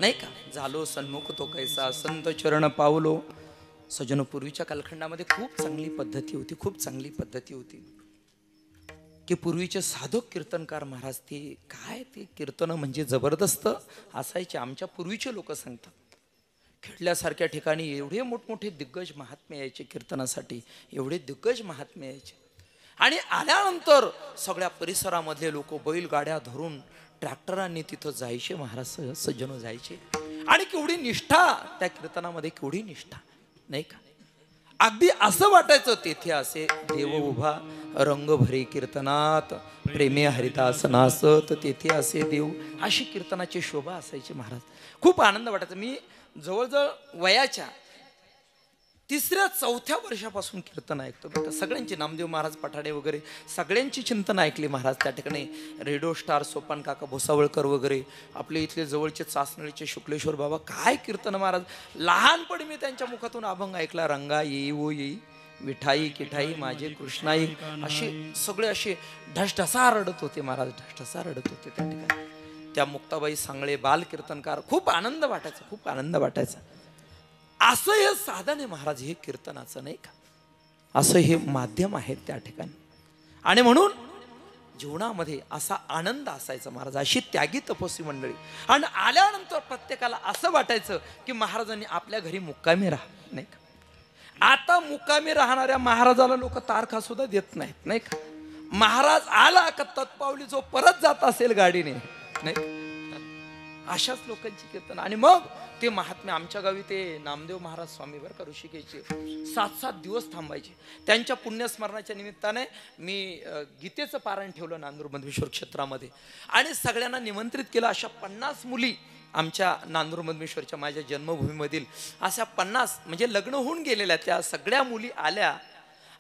नाही का झालो सन्मुख तो कैसा संत चरण पावलो. सजन पूर्वीच्या कालखंडामध्ये खूप चांगली पद्धती होती, खूप चांगली पद्धती होती की पूर्वीचे साधक कीर्तनकार महाराज ते काय ते कीर्तन म्हणजे जबरदस्त असायचे. आमच्या पूर्वीचे लोक सांगतात खेडल्यासारख्या ठिकाणी एवढे मोठमोठे दिग्गज महात्मे यायचे कीर्तनासाठी, एवढे दिग्गज महात्मे यायचे. आणि आल्यानंतर सगळ्या परिसरामधले लोक बैलगाड्या धरून ट्रॅक्टरांनी तिथं जायचे. महाराज सज्जन जायचे आणि केवढी निष्ठा त्या कीर्तनामध्ये, केवढी निष्ठा नाही का. अगदी असं वाटायचं तेथे असे देव उभा रंग भरे कीर्तनात प्रेमे हरिदास नासत तेथे असे देव, अशी कीर्तनाची शोभा असायची महाराज. खूप आनंद वाटायचा. मी जवळजवळ वयाच्या 3-4 वर्षापासून कीर्तन ऐकतो बरं का. सगळ्यांची नामदेव महाराज पठाडे वगैरे सगळ्यांची चिंतन ऐकली महाराज. त्या ठिकाणी रेडिओ स्टार सोपान काका भुसावळकर वगैरे आपले इथले जवळचे चासनळीचे शुक्लेश्वर बाबा, काय कीर्तन महाराज. लहानपणी मी त्यांच्या मुखातून अभंग ऐकला. रंगा येई ओ येई विठाई किठाई माझे कृष्णाई, असे सगळे असे ढसढसा रडत होते महाराज, ढसढसा रडत होते त्या ठिकाणी. त्या मुक्ताबाई सांगळे बाल कीर्तनकार, खूप आनंद वाटायचा, खूप आनंद वाटायचा. असं हे साधन आहे महाराज हे कीर्तनाचं, नाही का. असं हे माध्यम आहे त्या ठिकाणी. आणि म्हणून जीवनामध्ये असा आनंद असायचा महाराज. अशी त्यागी तपस्वी मंडळी. आणि आल्यानंतर प्रत्येकाला असं वाटायचं की महाराजांनी आपल्या घरी मुक्कामी राहा, नाही का. आता मुक्कामी राहणाऱ्या महाराजाला लोक तारखा सुद्धा देत नाहीत, नाही का. महाराज आला का तत्पावली जो परत जात असेल गाडीने, नाही, अशाच लोकांची कीर्तन. आणि मग ते महात्मे आमच्या गावी ते नामदेव महाराज स्वामी बरं का ऋषिकेशचे 7-7 दिवस थांबायचे. त्यांच्या पुण्यस्मरणाच्या निमित्ताने मी गीतेचं पारायण ठेवलं नांदूर मधमेश्वर क्षेत्रामध्ये आणि सगळ्यांना निमंत्रित केलं. अशा 50 मुली आमच्या नांदूर मधमेश्वरच्या माझ्या जन्मभूमीमधील अशा 50 म्हणजे लग्न होऊन गेलेल्या त्या सगळ्या मुली आल्या.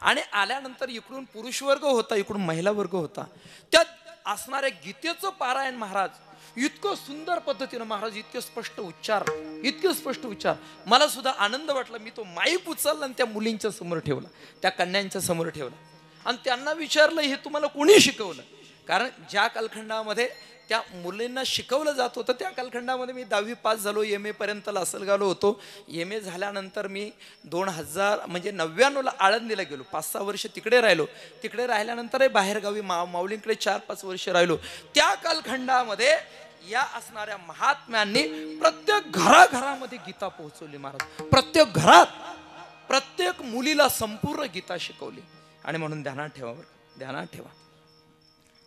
आणि आल्यानंतर इकडून पुरुष वर्ग होता, इकडून महिला वर्ग होता. त्यात असणाऱ्या गीतेचं पारायण महाराज इतकं सुंदर पद्धतीनं महाराज, इतके स्पष्ट उच्चार, इतके स्पष्ट उच्चार. मला सुद्धा आनंद वाटला. मी तो माईक उचलला आणि त्या मुलींच्या समोर ठेवला, त्या कन्यांच्या समोर ठेवला आणि त्यांना विचारलं हे तुम्हाला कोणी शिकवलं. कारण ज्या कालखंडामध्ये त्या मुलींना शिकवलं जात होतं त्या कालखंडामध्ये मी 10वी पास झालो, MA पर्यंत लासलगावला होतो. MA झाल्यानंतर मी 2000 म्हणजे 99ला आळंदीला गेलो. 5-6 वर्ष तिकडे राहिलो. तिकडे राहिल्यानंतर बाहेरगावी माऊलींकडे 4-5 वर्ष राहिलो. त्या कालखंडामध्ये या असणाऱ्या महात्म्यांनी प्रत्येक घराघरामध्ये गीता पोहोचवली महाराज. प्रत्येक घरात प्रत्येक मुलीला संपूर्ण गीता शिकवली. आणि म्हणून ध्यानात ठेवा बरं, ध्यानात ठेवा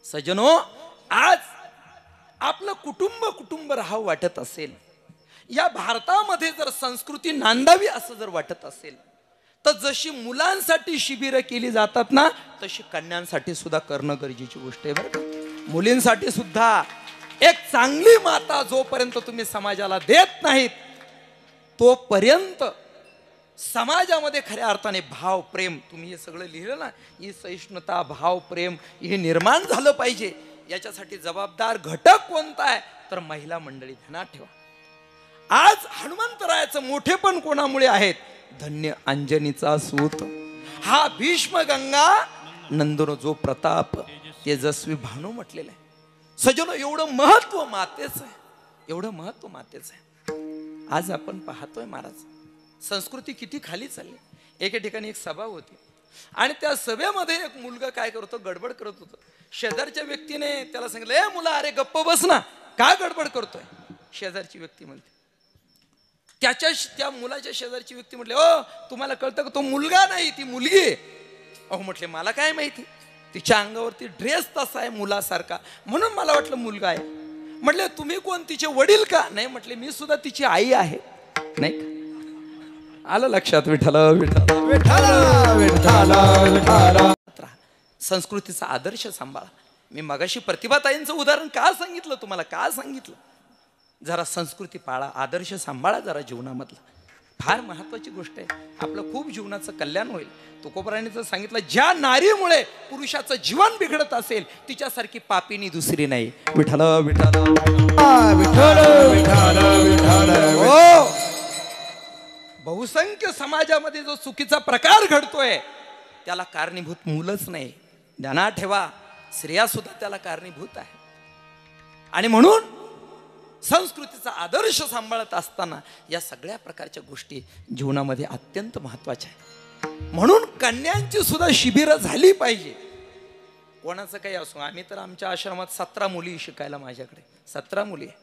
सज्जनो, आज आपलं कुटुंब राहावं वाटत असेल, या भारतामध्ये जर संस्कृती नांदावी असं जर वाटत असेल, तर जशी मुलांसाठी शिबिरं केली जातात ना, तशी कन्यांसाठी सुद्धा करणं गरजेची गोष्ट आहे बरं का. मुलींसाठी सुद्धा एक चांगली माता जोपर्यंत तुम्ही समाजाला देत नाहीत तोपर्यंत समाजामध्ये खऱ्या अर्थाने भाव प्रेम, तुम्ही हे सगळं लिहिलं ना, ही सहिष्णुता भाव प्रेम हे निर्माण झालं पाहिजे. याच्यासाठी जबाबदार घटक कोणता आहे तर महिला मंडळी. ध्यानात ठेवा. आज हनुमंतरायाचं मोठेपण कोणामुळे आहेत? धन्य अंजनीचा सूत हा भीष्म गंगा नंदनो जो प्रताप तेजस्वी भानू म्हटलेलं आहे. सजनो, एवढं महत्व मातेचं आहे, एवढं महत्व मातेचं आहे. आज आपण पाहतोय महाराज संस्कृती किती खाली चालली. एके ठिकाणी एक सभा होती आणि त्या सभेमध्ये एक मुलगा काय करतो, गडबड करत होता. शेजारच्या व्यक्तीने त्याला सांगितलं, ए मुला, अरे गप्प बस ना, काय गडबड करतोय. शेजारची व्यक्ती म्हणते, त्या मुलाच्या शेजारची व्यक्ती म्हटले, ओ तुम्हाला कळतं का तो मुलगा नाही ती मुलगी आहे. अहो म्हटले, मला काय माहिती, तिच्या अंगावरती ड्रेस तसा आहे मुलासारखा म्हणून मला वाटलं मुलगा आहे. म्हटले, तुम्ही कोण, तिचे वडील का? नाही म्हटले, मी सुद्धा तिची आई आहे. नाही का? आलं लक्षात? विठ्ठल विठ्ठल विठ्ठल विठ्ठल विठ्ठल. संस्कृतीचा आदर्श सांभाळा. मी मगाशी प्रतिभाताईंचं उदाहरण का सांगितलं तुम्हाला, का सांगितलं? जरा संस्कृती पाळा, आदर्श सांभाळा जरा जीवनामधला. फार महत्वाची गोष्ट आहे. आपलं खूप जीवनाचं कल्याण होईल. तुकोबरायांनी सांगितलं, ज्या नारीमुळे पुरुषाचं जीवन बिघडत असेल तिच्यासारखी पापिनी दुसरी नाही. विठ्ठल विठ्ठल विठ्ठल विठ्ठल विठ्ठल. हो, बहुसंख्य समाजामध्ये जो चुकीचा प्रकार घडतोय त्याला कारणीभूत मुलंच नाही. ध्यानात ठेवा, स्त्रिया सुद्धा त्याला कारणीभूत आहे. आणि म्हणून संस्कृतीचा आदर्श सांभाळत असताना या सगळ्या प्रकारच्या गोष्टी जीवनामध्ये अत्यंत महत्वाच्या आहेत. म्हणून कन्यांची सुद्धा शिबिरं झाली पाहिजे. कोणाचं काही असो. आम्ही तर आमच्या आश्रमात 17 मुली शिकायला, माझ्याकडे 17 मुली आहे.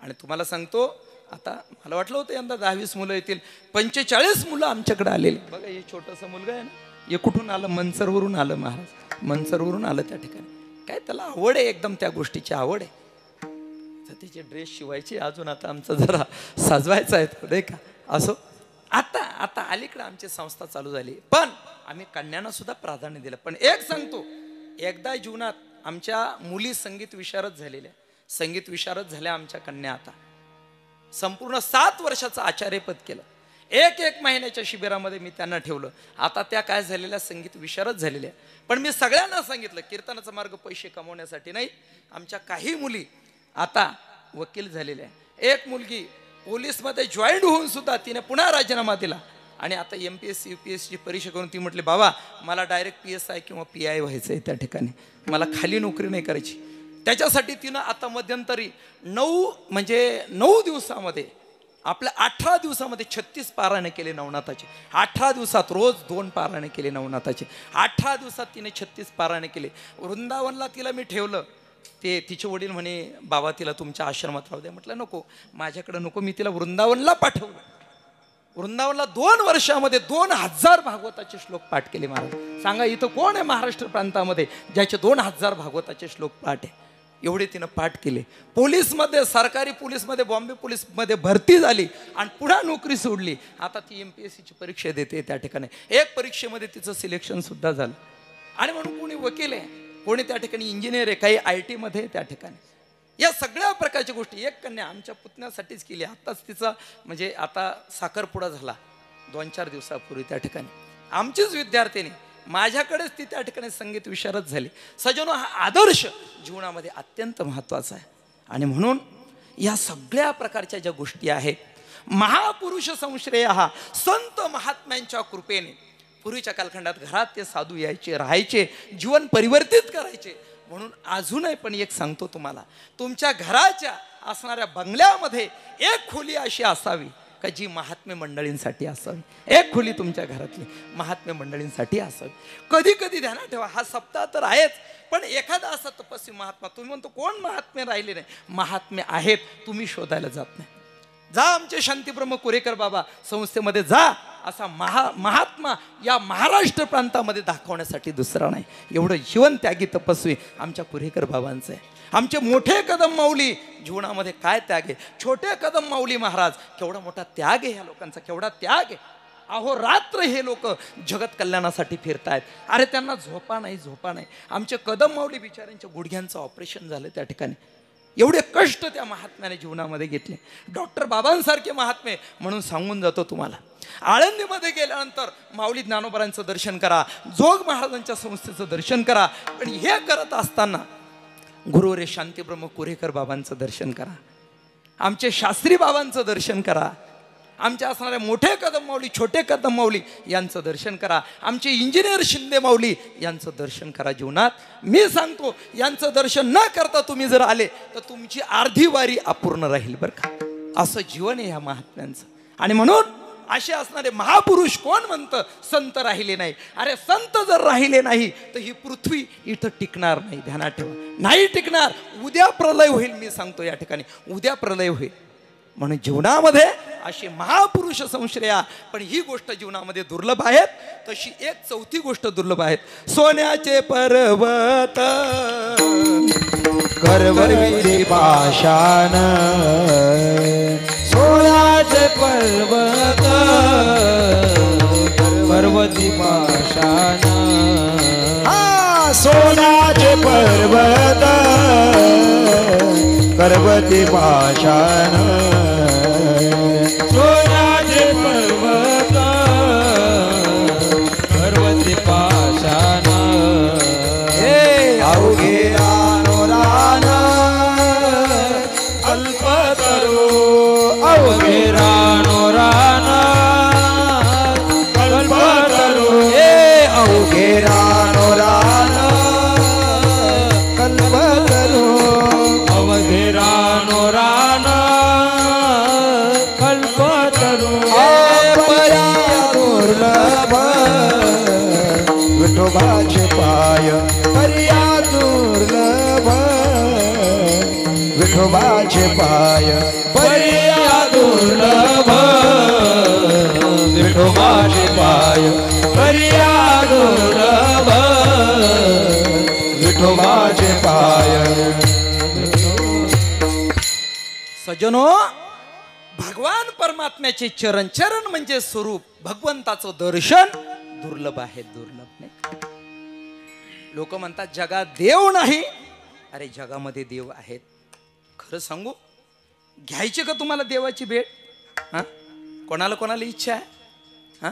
आणि तुम्हाला सांगतो, आता मला वाटलं होतं यंदा 10-20 मुलं येतील, 45 मुलं आमच्याकडे आलेली. बघा, हे छोटंसं मुलगा आहे ना, हे कुठून आलं? मनसरवरून आलं महाराज, मनसरवरून आलं. त्या ठिकाणी काय त्याला आवड आहे, एकदम त्या गोष्टीची आवड आहे. तर तिचे ड्रेस शिवायचे, अजून आता आमचं जरा सजवायचं आहे, नाही का? असो. आता आता अलीकडे आमची संस्था चालू झाली, पण आम्ही कन्यांना सुद्धा प्राधान्य दिलं. पण एक सांगतो, एकदा जीवनात आमच्या मुली संगीत विशारद झालेल्या, संगीत विशारद झाल्या आमच्या कन्या. आता संपूर्ण 7 वर्षाचं आचार्यपद केलं. एक महिन्याच्या शिबिरामध्ये मी त्यांना ठेवलं. आता त्या काय झालेल्या, संगीत विशारद झालेल्या. पण मी सगळ्यांना सांगितलं, कीर्तनाचा मार्ग पैसे कमवण्यासाठी नाही. आमच्या काही मुली आता वकील झालेल्या. एक मुलगी पोलीसमध्ये जॉईंट होऊन सुद्धा तिने पुन्हा राजीनामा दिला आणि आता MPSC UPSC परीक्षा करून ती म्हटली, बाबा मला डायरेक्ट PSI किंवा PI व्हायचं आहे, त्या ठिकाणी मला खाली नोकरी नाही करायची. त्याच्यासाठी तिनं आता मध्यंतरी 9 दिवसामध्ये, आपल्या 18 दिवसामध्ये 36 पारायणे केले नवनाथाचे. 18 दिवसात रोज 2 पारायणे केले नवनाथाचे. 18 दिवसात तिने 36 पारायणे केले. वृंदावनला तिला मी ठेवलं. ते तिचे वडील म्हणे, बाबा तिला तुमच्या आश्रमात राहू द्या. म्हटलं नको, माझ्याकडे नको. मी तिला वृंदावनला पाठवलं. वृंदावनला 2 वर्षामध्ये 2000 भागवताचे श्लोक पाठ केले. महाराज सांगा, इथं कोण आहे महाराष्ट्र प्रांतामध्ये ज्याचे 2000 भागवताचे श्लोक पाठ आहे? एवढे तिनं पाठ केले. पोलीसमध्ये, सरकारी पोलीसमध्ये, बॉम्बे पोलीसमध्ये भरती झाली आणि पुन्हा नोकरी सोडली. आता ती MPSCची परीक्षा देते त्या ठिकाणी. एक परीक्षेमध्ये तिचं सिलेक्शन सुद्धा झालं. आणि म्हणून कोणी वकील आहे, कोणी त्या ठिकाणी इंजिनियर आहे, काही IT मध्ये त्या ठिकाणी. या सगळ्या प्रकारच्या गोष्टी एक कन्या आमच्या पुतण्यासाठीच केली. आत्ताच तिचा म्हणजे आता साखरपुडा झाला 2-4 दिवसापूर्वी त्या ठिकाणी. आमचीच विद्यार्थिनी, माझ्याकडेच ती त्या ठिकाणी संगीत विशारद झाली. सजनो, हा आदर्श जीवनामध्ये अत्यंत महत्त्वाचा आहे. आणि म्हणून या सगळ्या प्रकारच्या ज्या गोष्टी आहेत, महापुरुष संश्रय हा संत महात्म्यांच्या कृपेने. पूर्वीच्या कालखंडात घरात ते साधू यायचे, राहायचे, जीवन परिवर्तित करायचे. म्हणून अजूनही पण एक सांगतो तुम्हाला, तुमच्या घराच्या असणाऱ्या बंगल्यामध्ये एक खोली अशी असावी का जी महात्म्य मंडळींसाठी असावी. एक खोली तुमच्या घरातली महात्म्य मंडळींसाठी असावी. कधी कधी ध्यानात ठेवा, हा सप्ताह तर आहेच, पण एखादा असा तपस्वी महात्मा, तुम्ही म्हणतो कोण महात्म्य राहिले नाही, महात्म्य आहेत, तुम्ही शोधायला जात नाही. जा आमचे शांतीब्रह्म कोरेकर बाबा संस्थेमध्ये जा. असा महात्मा या महाराष्ट्र प्रांतामध्ये दाखवण्यासाठी दुसरा नाही. एवढं जीवन त्यागी तपस्वी आमच्या कोरेकर बाबांचं आहे. आमचे मोठे कदम माऊली जीवनामध्ये काय त्याग आहे. छोटे कदम माऊली महाराज, केवढा मोठा त्याग आहे ह्या लोकांचा, केवढा त्याग आहे. अहोरात्र हे लोक जगत कल्याणासाठी फिरतायत. अरे त्यांना झोपा नाही. आमचे कदम माऊली बिचाऱ्यांच्या गुडघ्यांचं ऑपरेशन झालं त्या ठिकाणी. एवढे कष्ट त्या महात्म्याने जीवनामध्ये घेतले. डॉक्टर बाबांसारखे महात्मे म्हणून सांगून जातो तुम्हाला. आळंदीमध्ये गेल्यानंतर माऊली ज्ञानोबारांचं दर्शन करा, जोग महाराजांच्या संस्थेचं दर्शन करा. पण हे करत असताना गुरुवरे शांतीब्रह्म कोरेकर बाबांचं दर्शन करा, आमचे शास्त्री बाबांचं दर्शन करा, आमच्या असणाऱ्या मोठे कदम माऊली, छोटे कदम माऊली यांचं दर्शन करा, आमचे इंजिनियर शिंदे माऊली यांचं दर्शन करा. जीवनात मी सांगतो, यांचं दर्शन न करता तुम्ही जर आले तर तुमची अर्धी वारी अपूर्ण राहील बरं का. असं जीवन आहे ह्या महात्म्यांचं. आणि म्हणून असे असणारे महापुरुष कोण म्हणतं संत राहिले नाही. अरे संत जर राहिले नाही तर ही पृथ्वी इथं टिकणार नाही. ध्यानात ठेवा, नाही टिकणार. उद्या प्रलय होईल. मी सांगतो या ठिकाणी उद्या प्रलय होईल. म्हणून जीवनामध्ये अशी महापुरुष संश्रया. पण ही गोष्ट जीवनामध्ये दुर्लभ आहेत. तशी एक चौथी गोष्ट दुर्लभ आहेत. सोन्याचे पर्वत
करवरी पाषाण, सोन्याचे पर्वत पर्वती पाषाण. सोन्याचे पर्वत पर्वती पाषाण, सोन्याचे पर्वत पर्वती पाषाण. हे अवघे रानो रान कल्पतरू, अवघे रानो रान कल्पतरू. हे अवघे रानो रान कल्पतरू, अवघे रानो रान कल्पतरू. पर्या दुर्लभ विठोबाचे पाय, पर्या दुर्लभ विठोबाचे पाय, पर्या दुर्लभ विठोबाचे पाय, पर्या दुर्लभ विठोबाचे पाय.
सजनो, भगवान परमात्म्याचे चरण, चरण म्हणजे स्वरूप, भगवंताचं दर्शन दुर्लभ आहे, दुर्लभ नाही. लोक म्हणतात जगात देव नाही, अरे जगामध्ये देव आहेत. खरं सांगू, घ्यायची का तुम्हाला देवाची भेट? हा, कोणाला कोणाला इच्छा आहे? हा,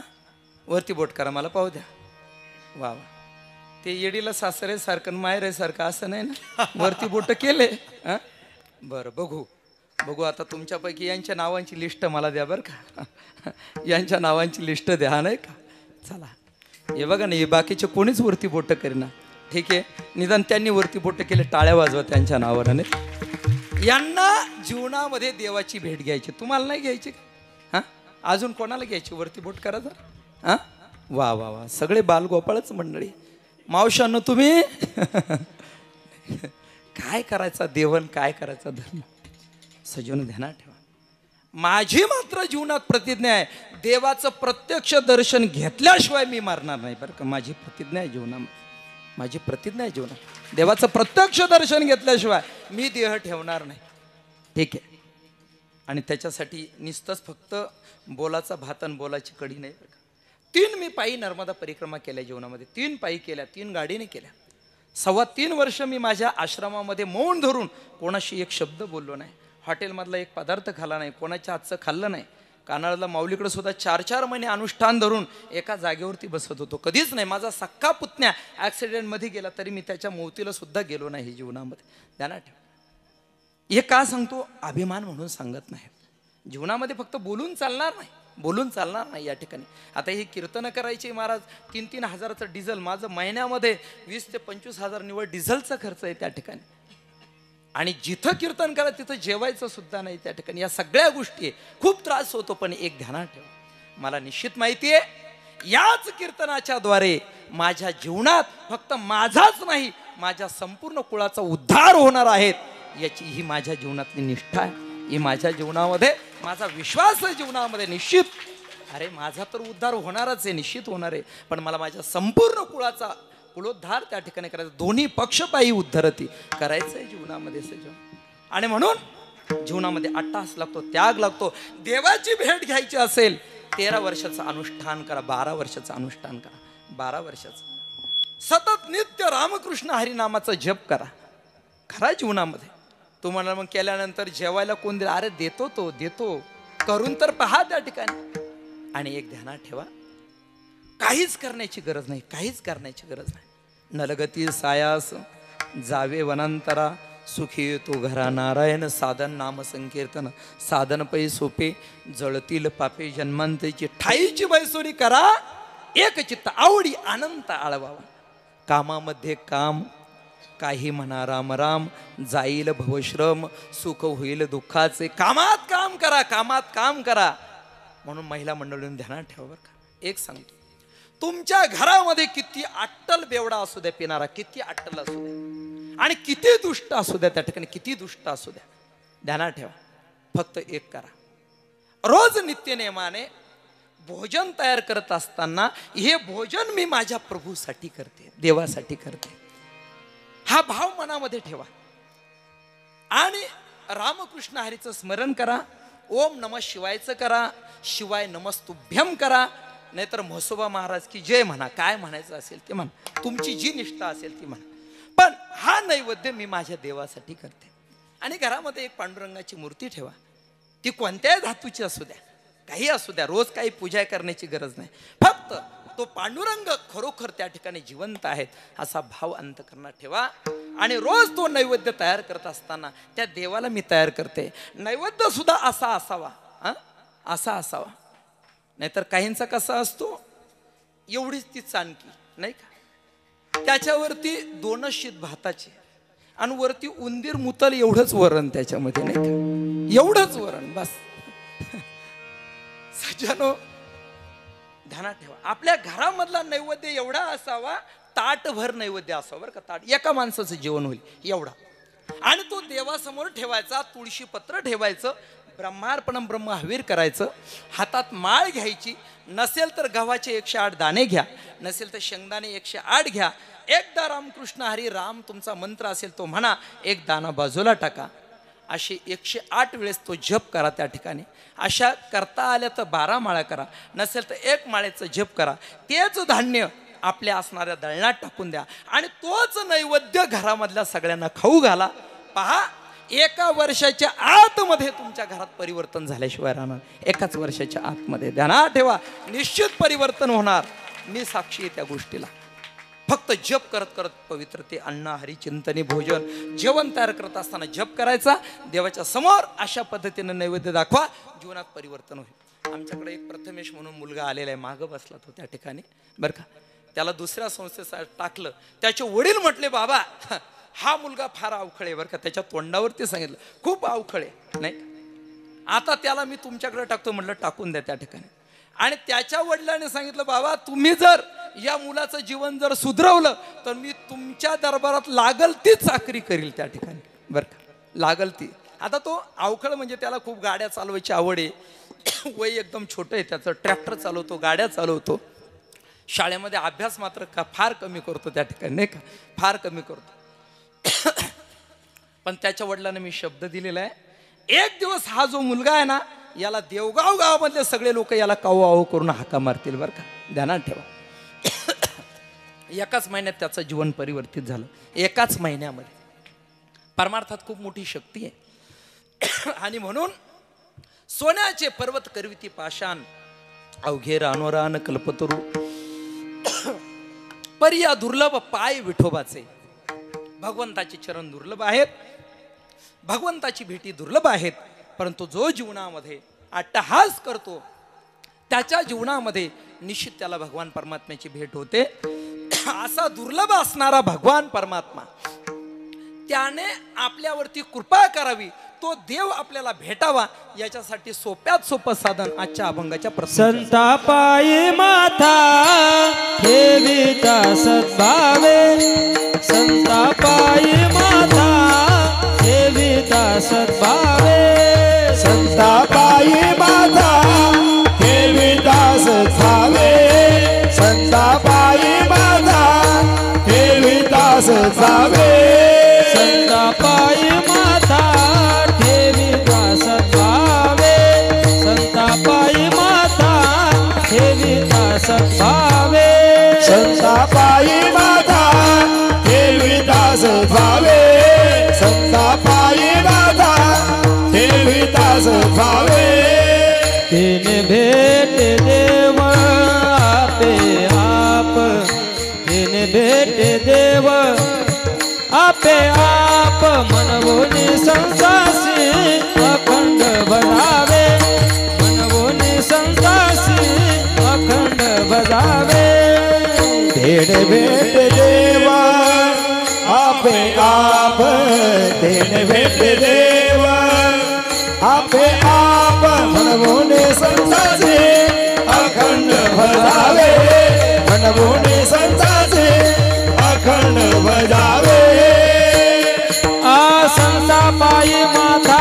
वरती बोट करा, मला पाहू द्या. वा वा, ते येडीला सासरे सारखं मायरे सारखं असं नाही ना, वरती बोट केले. हा, बरं, बघू बघू आता तुमच्यापैकी यांच्या नावांची लिस्ट मला द्या बरं का. यांच्या नावांची लिस्ट द्या, नाही का? चला, हे बघा ना, हे बाकीचे कोणीच वरती बोट करेना. ठीक आहे, निदान त्यांनी वरती बोट केले, टाळ्या वाजवा त्यांच्या नावाने. यांना जीवनामध्ये देवाची भेट घ्यायची, तुम्हाला नाही घ्यायची का? हां, अजून कोणाला घ्यायची? वरती बोट करा जर. हां, वा वा वा, सगळे बालगोपाळच मंडळी. मावशांनो तुम्ही काय करायचा देवन, काय करायचा धर्म, सजून ध्यानात ठेवा. माझी मात्र जीवनात प्रतिज्ञा आहे, देवाचं प्रत्यक्ष दर्शन घेतल्याशिवाय मी मारणार नाही बरं का. माझी प्रतिज्ञा आहे जीवनामध्ये, माझी प्रतिज्ञा आहे जीवनात, देवाचं प्रत्यक्ष दर्शन घेतल्याशिवाय मी देह ठेवणार नाही. ठीक आहे, आणि त्याच्यासाठी नुसतंच फक्त बोलाचा भात आणि बोलाची कडी नाही बरं का. 3 मी पायी नर्मदा परिक्रमा केल्या जीवनामध्ये, 3 पायी केल्या, 3 गाडीने केल्या. 3.25 वर्ष मी माझ्या आश्रमामध्ये मौन धरून कोणाशी एक शब्द बोललो नाही. हॉटेलमधला एक पदार्थ खाल्ला नाही, कोणाच्या हातचं खाल्लं नाही. कानाळला माऊलीकडे सुद्धा 4-4 महिने अनुष्ठान धरून एका जागेवरती बसत होतो. कधीच नाही. माझा सक्का पुतण्या ॲक्सिडेंटमध्ये गेला तरी मी त्याच्या मौतीला सुद्धा गेलो नाही जीवनामध्ये. ध्यानात ठेवा. हे का सांगतो? अभिमान म्हणून सांगत नाही. जीवनामध्ये फक्त बोलून चालणार नाही, बोलून चालणार नाही. या ठिकाणी आता ही कीर्तनं करायची महाराज, 3-3 हजाराचं डिझेल, माझं महिन्यामध्ये 20 ते 25 हजार निवड डिझेलचा खर्च आहे त्या ठिकाणी. आणि जिथं कीर्तन करा तिथं जेवायचं सुद्धा नाही त्या ठिकाणी. या सगळ्या गोष्टी खूप त्रास होतो. पण एक ध्यानात ठेवा, मला निश्चित माहिती आहे याच कीर्तनाच्या द्वारे माझ्या जीवनात फक्त माझाच नाही, माझ्या संपूर्ण कुळाचा उद्धार होणार आहे, याची ही माझ्या जीवनातली निष्ठा आहे. ही माझ्या जीवनामध्ये माझा विश्वास आहे जीवनामध्ये निश्चित. अरे माझा तर उद्धार होणारच आहे, निश्चित होणार आहे. पण मला माझ्या संपूर्ण कुळाचा कुलोद्धार त्या ठिकाणी करायचं, दोन्ही पक्षपायी उद्धरती करायचं आहे जीवनामध्ये सजन. आणि म्हणून जीवनामध्ये अट्टास लागतो, त्याग लागतो. देवाची भेट घ्यायची असेल 13 वर्षाचं अनुष्ठान करा, 12 वर्षाचं अनुष्ठान करा, 12 वर्षाचं सतत नित्य रामकृष्ण हरिनामाचा जप करा. खरा जीवनामध्ये तुम्हाला मग केल्यानंतर जेवायला कोण दिला? अरे देतो, तो देतो, करून तर पहा त्या ठिकाणी. आणि एक ध्यानात ठेवा, काहीच करण्याची गरज नाही, काहीच करण्याची गरज नाही. नलगती सायास जावे वनांतरा, सुखी येतो घरा नारायण साधन नाम संकीर्तन, साधन पै सोपे जळतील पापे जन्मांतेची, ठाईची बैसोरी करा एक चित्त, आवडी अनंत आळवावा. कामामध्ये काम, काही म्हणा राम राम, जाईल भवश्रम, सुख होईल दुःखाचे. कामात काम करा, कामात काम करा. म्हणून महिला मंडळींनी ध्यानात ठेवा बरं का. एक सांगतो, तुमच्या घरामध्ये किती अट्टल बेवडा असू द्या पिणारा, किती अट्टल असू द्या आणि किती दुष्ट असू द्या, त्या ठिकाणी किती दुष्ट असू द्या, ध्यानात ठेवा, फक्त एक करा. रोज नित्यनेमाने भोजन तयार करत असताना हे भोजन मी माझ्या प्रभूसाठी करते, देवासाठी करते, हा भाव मनामध्ये ठेवा. आणि रामकृष्ण हरीचं स्मरण करा. ओम नमः शिवायचं करा, शिवाय नमस्तुभ्यम करा. नाहीतर म्हसोबा महाराज की जय म्हणा, काय म्हणायचं असेल ते म्हणा, तुमची जी निष्ठा असेल ती म्हणा. पण हा नैवेद्य मी माझ्या देवासाठी करते. आणि घरामध्ये एक पांडुरंगाची मूर्ती ठेवा. ती कोणत्याही धातूची असू द्या, काही असू द्या, रोज काही पूजा करण्याची गरज नाही. फक्त तो पांडुरंग खरोखर त्या ठिकाणी जिवंत आहेत असा भाव अंतःकरणात ठेवा. आणि रोज तो नैवेद्य तयार करत असताना त्या देवाला मी तयार करते, नैवेद्य सुद्धा असा असावा, असा असावा. नाहीतर काहींचा कसा असतो, एवढीच ती चाणकी नाही का, त्याच्यावरती 2 शीत भाताचे आणि वरती उंदीर मुतल एवढंच वरण त्याच्यामध्ये, नाही का, एवढंच वरण बस. सज्जनो ध्यानात ठेवा, आपल्या घरामधला नैवेद्य एवढा असावा, ताटभर नैवेद्य असावा बरं का. ताट एका माणसाचं जेवण होईल एवढा. आणि तो देवासमोर ठेवायचा, तुळशी पत्र ठेवायचं, ब्रह्मार्पणम ब्रह्म हवीर करायचं, हातात माळ घ्यायची. नसेल तर गव्हाचे 108 दाणे घ्या, नसेल तर शेंगदाणे 108 घ्या. एकदा रामकृष्ण हरी राम तुमचा मंत्र असेल तो म्हणा, एक दाना बाजूला टाका. अशी 108 वेळेस तो जप करा त्या ठिकाणी. अशा करता आल्या तर 12 माळा करा, नसेल तर 1 माळेचं जप करा. तेच धान्य आपल्या असणाऱ्या दळणात टाकून द्या आणि तोच नैवेद्य घरामधल्या सगळ्यांना खाऊ घाला. पहा, 1 वर्षाच्या आतमध्ये तुमच्या घरात परिवर्तन झाल्याशिवाय राहणार. 1 वर्षाच्या आतमध्ये ध्यानात ठेवा, निश्चित परिवर्तन होणार. मी साक्षी आहे त्या गोष्टीला. फक्त जप करत करत पवित्र ते अन्न हरिचिंतनी भोजन जेवण तयार करत असताना जप करायचा, देवाच्या समोर अशा पद्धतीनं नैवेद्य दाखवा, जीवनात परिवर्तन होईल. आमच्याकडे एक प्रथमेश म्हणून मुलगा आलेला आहे, मागं बसला तो त्या ठिकाणी बरं का. त्याला दुसऱ्या संस्थेसाठी टाकलं. त्याचे वडील म्हटले, बाबा हा मुलगा फार अवखळ आहे बरं का. त्याच्या तोंडावरती सांगितलं खूप अवखळ आहे नाही, आता त्याला मी तुमच्याकडे टाकतो. म्हटलं टाकून द्या त्या ठिकाणी. आणि त्याच्या वडिलांनी सांगितलं, बाबा तुम्ही जर या मुलाचं जीवन जर सुधरवलं तर मी तुमच्या दरबारात लागल ती चाकरी करील त्या ठिकाणी बरं का, लागल ती. आता तो अवखळ म्हणजे त्याला खूप गाड्या चालवायची आवड आहे, वय एकदम छोटं आहे त्याचं, ट्रॅक्टर चालवतो, गाड्या चालवतो. शाळेमध्ये अभ्यास मात्र फार कमी करतो त्या ठिकाणी नाही का, फार कमी करतो. पण त्याच्या वडिलांना मी शब्द दिलेला आहे, एक दिवस हा जो मुलगा आहे ना, याला देवगाव गावामधले सगळे लोक याला काऊ आऊ करून हाका मारतील बरं का, ध्यानात ठेवा. 1 महिन्यात त्याचं जीवन परिवर्तित झालं. 1 महिन्यामध्ये. परमार्थात खूप मोठी शक्ती आहे. आणि म्हणून सोन्याचे पर्वत करविती पाषाण, अवघे रानोरान कल्पतरू, पर्या दुर्लभ पाय विठोबाचे. भगवंताचे चरण दुर्लभ आहेत, भगवंताची भेटी दुर्लभ आहेत. परंतु जो जीवनामध्ये अट्टहास करतो त्याच्या जीवनामध्ये निश्चित त्याला भगवान परमात्म्याची भेट होते. असा दुर्लभ असणारा भगवान परमात्मा, त्याने आपल्यावरती कृपा करावी, तो देव आपल्याला भेटावा, याच्यासाठी सोप्यात सोपं साधन आजच्या अभंगाच्या
संतापायी माथा ठेविता सद्भावे, संतापायी माथा ठेविता सद्भावे, संतापायी माथा ठेविता सद्भावे, संतापायी माथा ठेविता सद्भावे, संतापायी माथा ठेविता सद्भावे, संतापायी माथा ठेविता सद्भावे, संतापायी माथा ठेविता सद्भावे, संतापायी माथा ठेविता सद्भावे. तिने भेट देव आपे आप, तिने भेट देव आपे आप, मनवोनी संसासी अखंड भजावे, मनवोनी संसासी अखंड भजावे. तेने भेट देव आपे आप, तेने भेट देव आपे आप, मनवोनी संसासी अखंड भजावे, मनवोनी संसासी अखंड भजावे. संतापायी माथा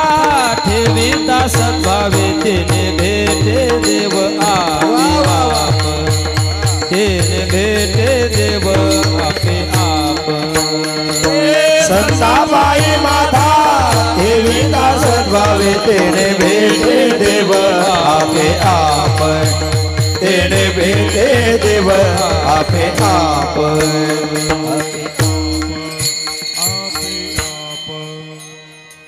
ठेविता सद्भावे, तिने भेटे देव आपे आप, तिने भेटे देव आपे आप. संतापायी माथा ठेविता सद्भावे, तिने भेटे देव आपे आप, तिने भेटे देव आपे आप.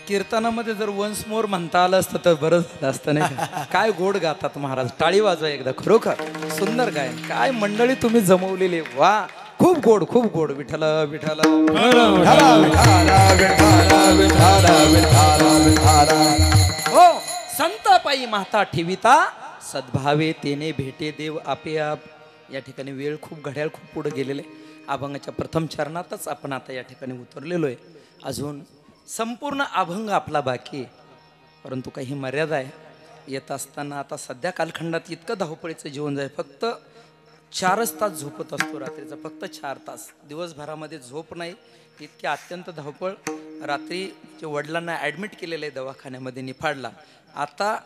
कीर्तनामध्ये जर वन्स मोर म्हणता आलं असतं तर बरं झालं असतं नाही का. काय गोड गातात महाराज, टाळी वाजवा एकदा. खरोखर सुंदर गायन, काय मंडळी तुम्ही जमवलेली, वा खूप गोड, खूप गोड. विठ्ठल विठ्ठल हो. संतापायी माता ठेविता सद्भावे, तेने भेटे देव आपे आप. या ठिकाणी वेळ खूप, घड्याळ खूप पुढे गेलेले. अभंगाच्या प्रथम चरणातच आपण आता या ठिकाणी उतरलेलो आहे. अजून संपूर्ण अभंग आपला बाकी आहे, परंतु काही मर्यादा आहे. येत असताना आता सध्या कालखंडात इतकं धावपळीचं जीवन जाय, फक्त 4च तास झोपत असतो रात्रीचा, फक्त 4 तास. दिवसभरामध्ये झोप नाही, इतकी अत्यंत धावपळ. रात्री जे वडिलांना ॲडमिट केलेलं आहे दवाखान्यामध्ये निफाडला. आता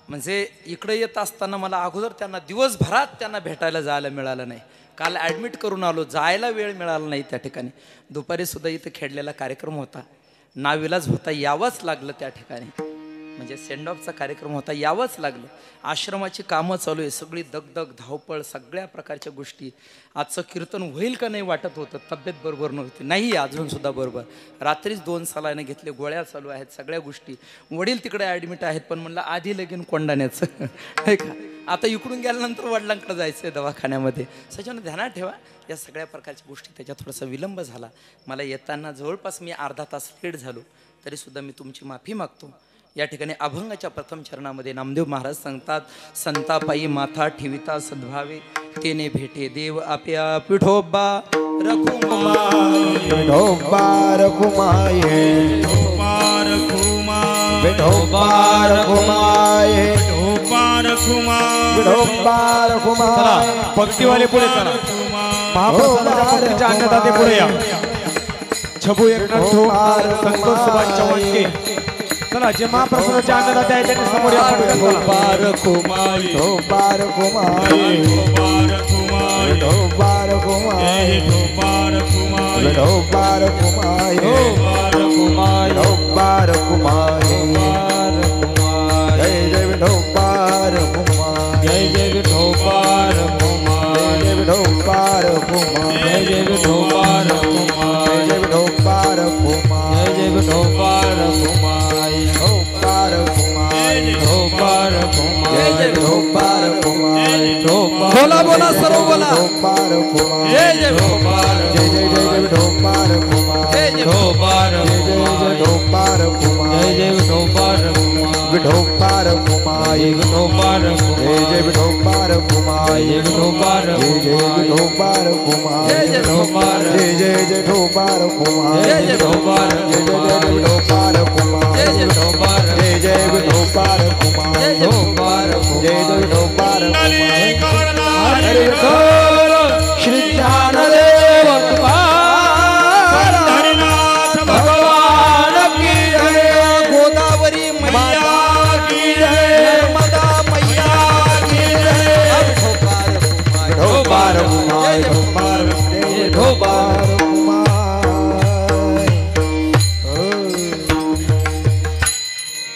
म्हणजे इकडे येत असताना मला अगोदर त्यांना दिवसभरात त्यांना भेटायला जायला मिळालं नाही. काल ॲडमिट करून आलो, जायला वेळ मिळाला नाही त्या ठिकाणी. दुपारी सुद्धा इथं खेळलेला कार्यक्रम होता. नाविलाज होता यावंच लागलं त्या ठिकाणी. म्हणजे सेंड ऑफचा कार्यक्रम होता यावंच लागलं. आश्रमाची कामं चालू आहे, सगळी दगदग धावपळ सगळ्या प्रकारच्या गोष्टी. आजचं कीर्तन होईल का नाही वाटत होतं, तब्येत बरोबर नव्हती. नाही अजून सुद्धा बरोबर. रात्रीच 2 सलाईने घेतले, गोळ्या चालू आहेत, सगळ्या गोष्टी. वडील तिकडे ॲडमिट आहेत, पण म्हणलं आधी लगीन कोंडाण्याचं आहे का. आता इकडून गेल्यानंतर वडिलांकडे जायचं आहे दवाखान्यामध्ये. सजन ध्यानात ठेवा या सगळ्या प्रकारच्या गोष्टी. त्याच्यात थोडासा विलंब झाला. मला येताना जवळपास मी अर्धा तास लेट झालो, तरीसुद्धा मी तुमची माफी मागतो. या ठिकाणी अभंगाच्या प्रथम चरणामध्ये नामदेव महाराज सांगतात, संतापायी माथा ठेविता सद्भावे, तेने भेटे देव आप्या विठोबा रखुमाये.
विठोबा रखुमाये,
विठोबा रखुमाये,
विठोबा रखुमाये,
विठोबा रखुमाये.
चला भक्तीवाले पुढे चला. महाप्रसादाच्या भक्तीच्या अन्नदाते पुढे या. छबू एकनाथ ठोक, संतोष सुभाष चव्हाणके. चला जे महाप्रसादाचे अन्नदाते आहेत त्यांनी समोर या.
विठोबा रखुमाये,
विठोबा रखुमाये,
विठोबा रखुमाये,
विठोबा रखुमाये,
विठोबा रखुमाये,
विठोबा रखुमाये,
विठोबा रखुमाये,
विठोबा रखुमाये. जय जय विठोबा रखुमाये,
जय जय विठोबा रखुमाये,
जय विठोबा रखुमाये,
जय जय विठोबा रखुमाये,
जय विठोबा रखुमाये,
जय जय विठोबा रखुमाये,
विठोबा रखुमाये,
विठोबा रखुमाये,
जय जय विठोबा रखुमाये,
विठोबा
बोला बोला सर्व बोला.
विठोबा रखुमाये,
जय जय
विठोबा
जय जय जय विठोबा रखुमाये,
जय जय
विठोबा
जय जय
रखुमाये,
विठोबा रखुमाये,
जय जय विठोबा रखुमाये,
विठोबा रखुमाये,
विठोबा
जय जय
रखुमाये,
विठोबा रखुमाये,
जय विठोबा
जय जय
रखुमाये,
विठोबा रखुमाये,
जय जय
विठोबा
जय जय जय विठोबा रखुमाये,
जय जय विठोबा
जय जय जय
रखुमाये,
विठोबा रखुमाये,
जय जय
विठोबा
जय जय विठोबा रखुमाये,
जय जय
विठोबा
जय जय विठोबा रखुमाये.
हरे विठ्ठल
श्री ज्ञानदेव
हरिनाथ भगवान की जय,
गोदावरी मैया
की जय,
नर्मदा मैया की जय.
विठोबा रखुमाये, विठोबा रखुमाये, विठोबा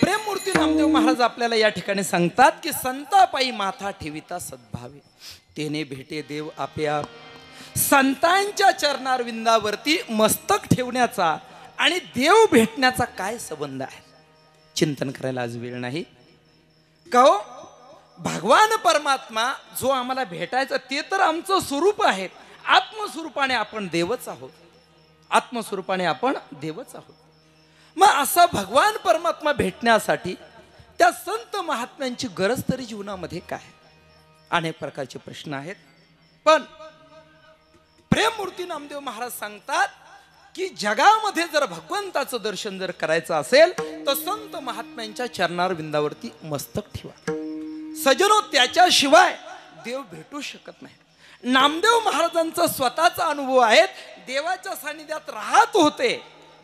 प्रेममूर्ती नामदेव महाराज आपल्याला या ठिकाणी सांगतात की संतापायी माथा ठेविता सद्भावे, तेने भेटे देव आप्या. संतांच्या चरणारविंदावरती मस्तक ठेवण्याचा आणि देव भेटण्याचा काय संबंध आहे, चिंतन करायला आज वेळ नाही का हो. भगवान परमात्मा जो आम्हाला भेटायचा ते तर आमचं स्वरूप आहे. आत्मस्वरूपाने आपण देवच आहोत, आत्मस्वरूपाने आपण देवच आहोत. मग असा भगवान परमात्मा भेटण्यासाठी त्या संत महात्म्यांची गरज तरी जीवनामध्ये काय. अनेक प्रकारचे प्रश्न आहेत. पण प्रेममूर्ती नामदेव महाराज सांगतात की जगामध्ये जर भगवंताचं दर्शन जर करायचं असेल तर संत महात्म्यांच्या चरणार विंदावरती मस्तक ठेवा. सजनो, त्याच्याशिवाय देव भेटू शकत नाही. नामदेव महाराजांचा स्वतःचा अनुभव आहे. देवाच्या सानिध्यात राहत होते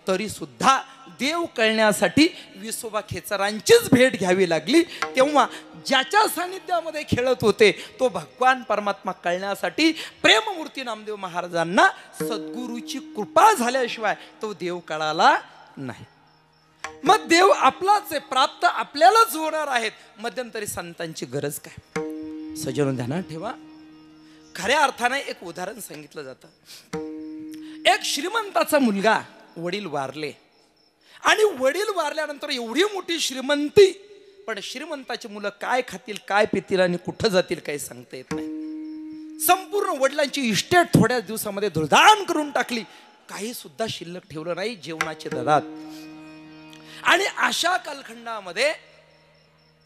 तरी सुद्धा देव कळण्यासाठी विसोबा खेचरांचीच भेट घ्यावी लागली. तेव्हा ज्याच्या सानिध्यामध्ये खेळत होते तो भगवान परमात्मा कळण्यासाठी प्रेममूर्ती नामदेव महाराजांना सद्गुरूची कृपा झाल्याशिवाय तो देव कळाला नाही. मग देव आपलाच आहे, प्राप्त आपल्यालाच होणार आहेत. मध्यंतरी संतांची गरज काय. सजनो ध्यानात ठेवा, खऱ्या अर्थाने एक उदाहरण सांगितलं जातं. एक श्रीमंताचा मुलगा, वडील वारले आणि वडील वारल्यानंतर एवढी मोठी श्रीमंती, पण श्रीमंताची मुलं काय खातील काय पितील आणि कुठं जातील काही सांगता येत नाही. संपूर्ण वडिलांची इस्टेट थोड्या दिवसामध्ये धुळदाण करून टाकली. काही सुद्धा शिल्लक ठेवलं नाही, जेवणाचे दरात. आणि अशा कालखंडामध्ये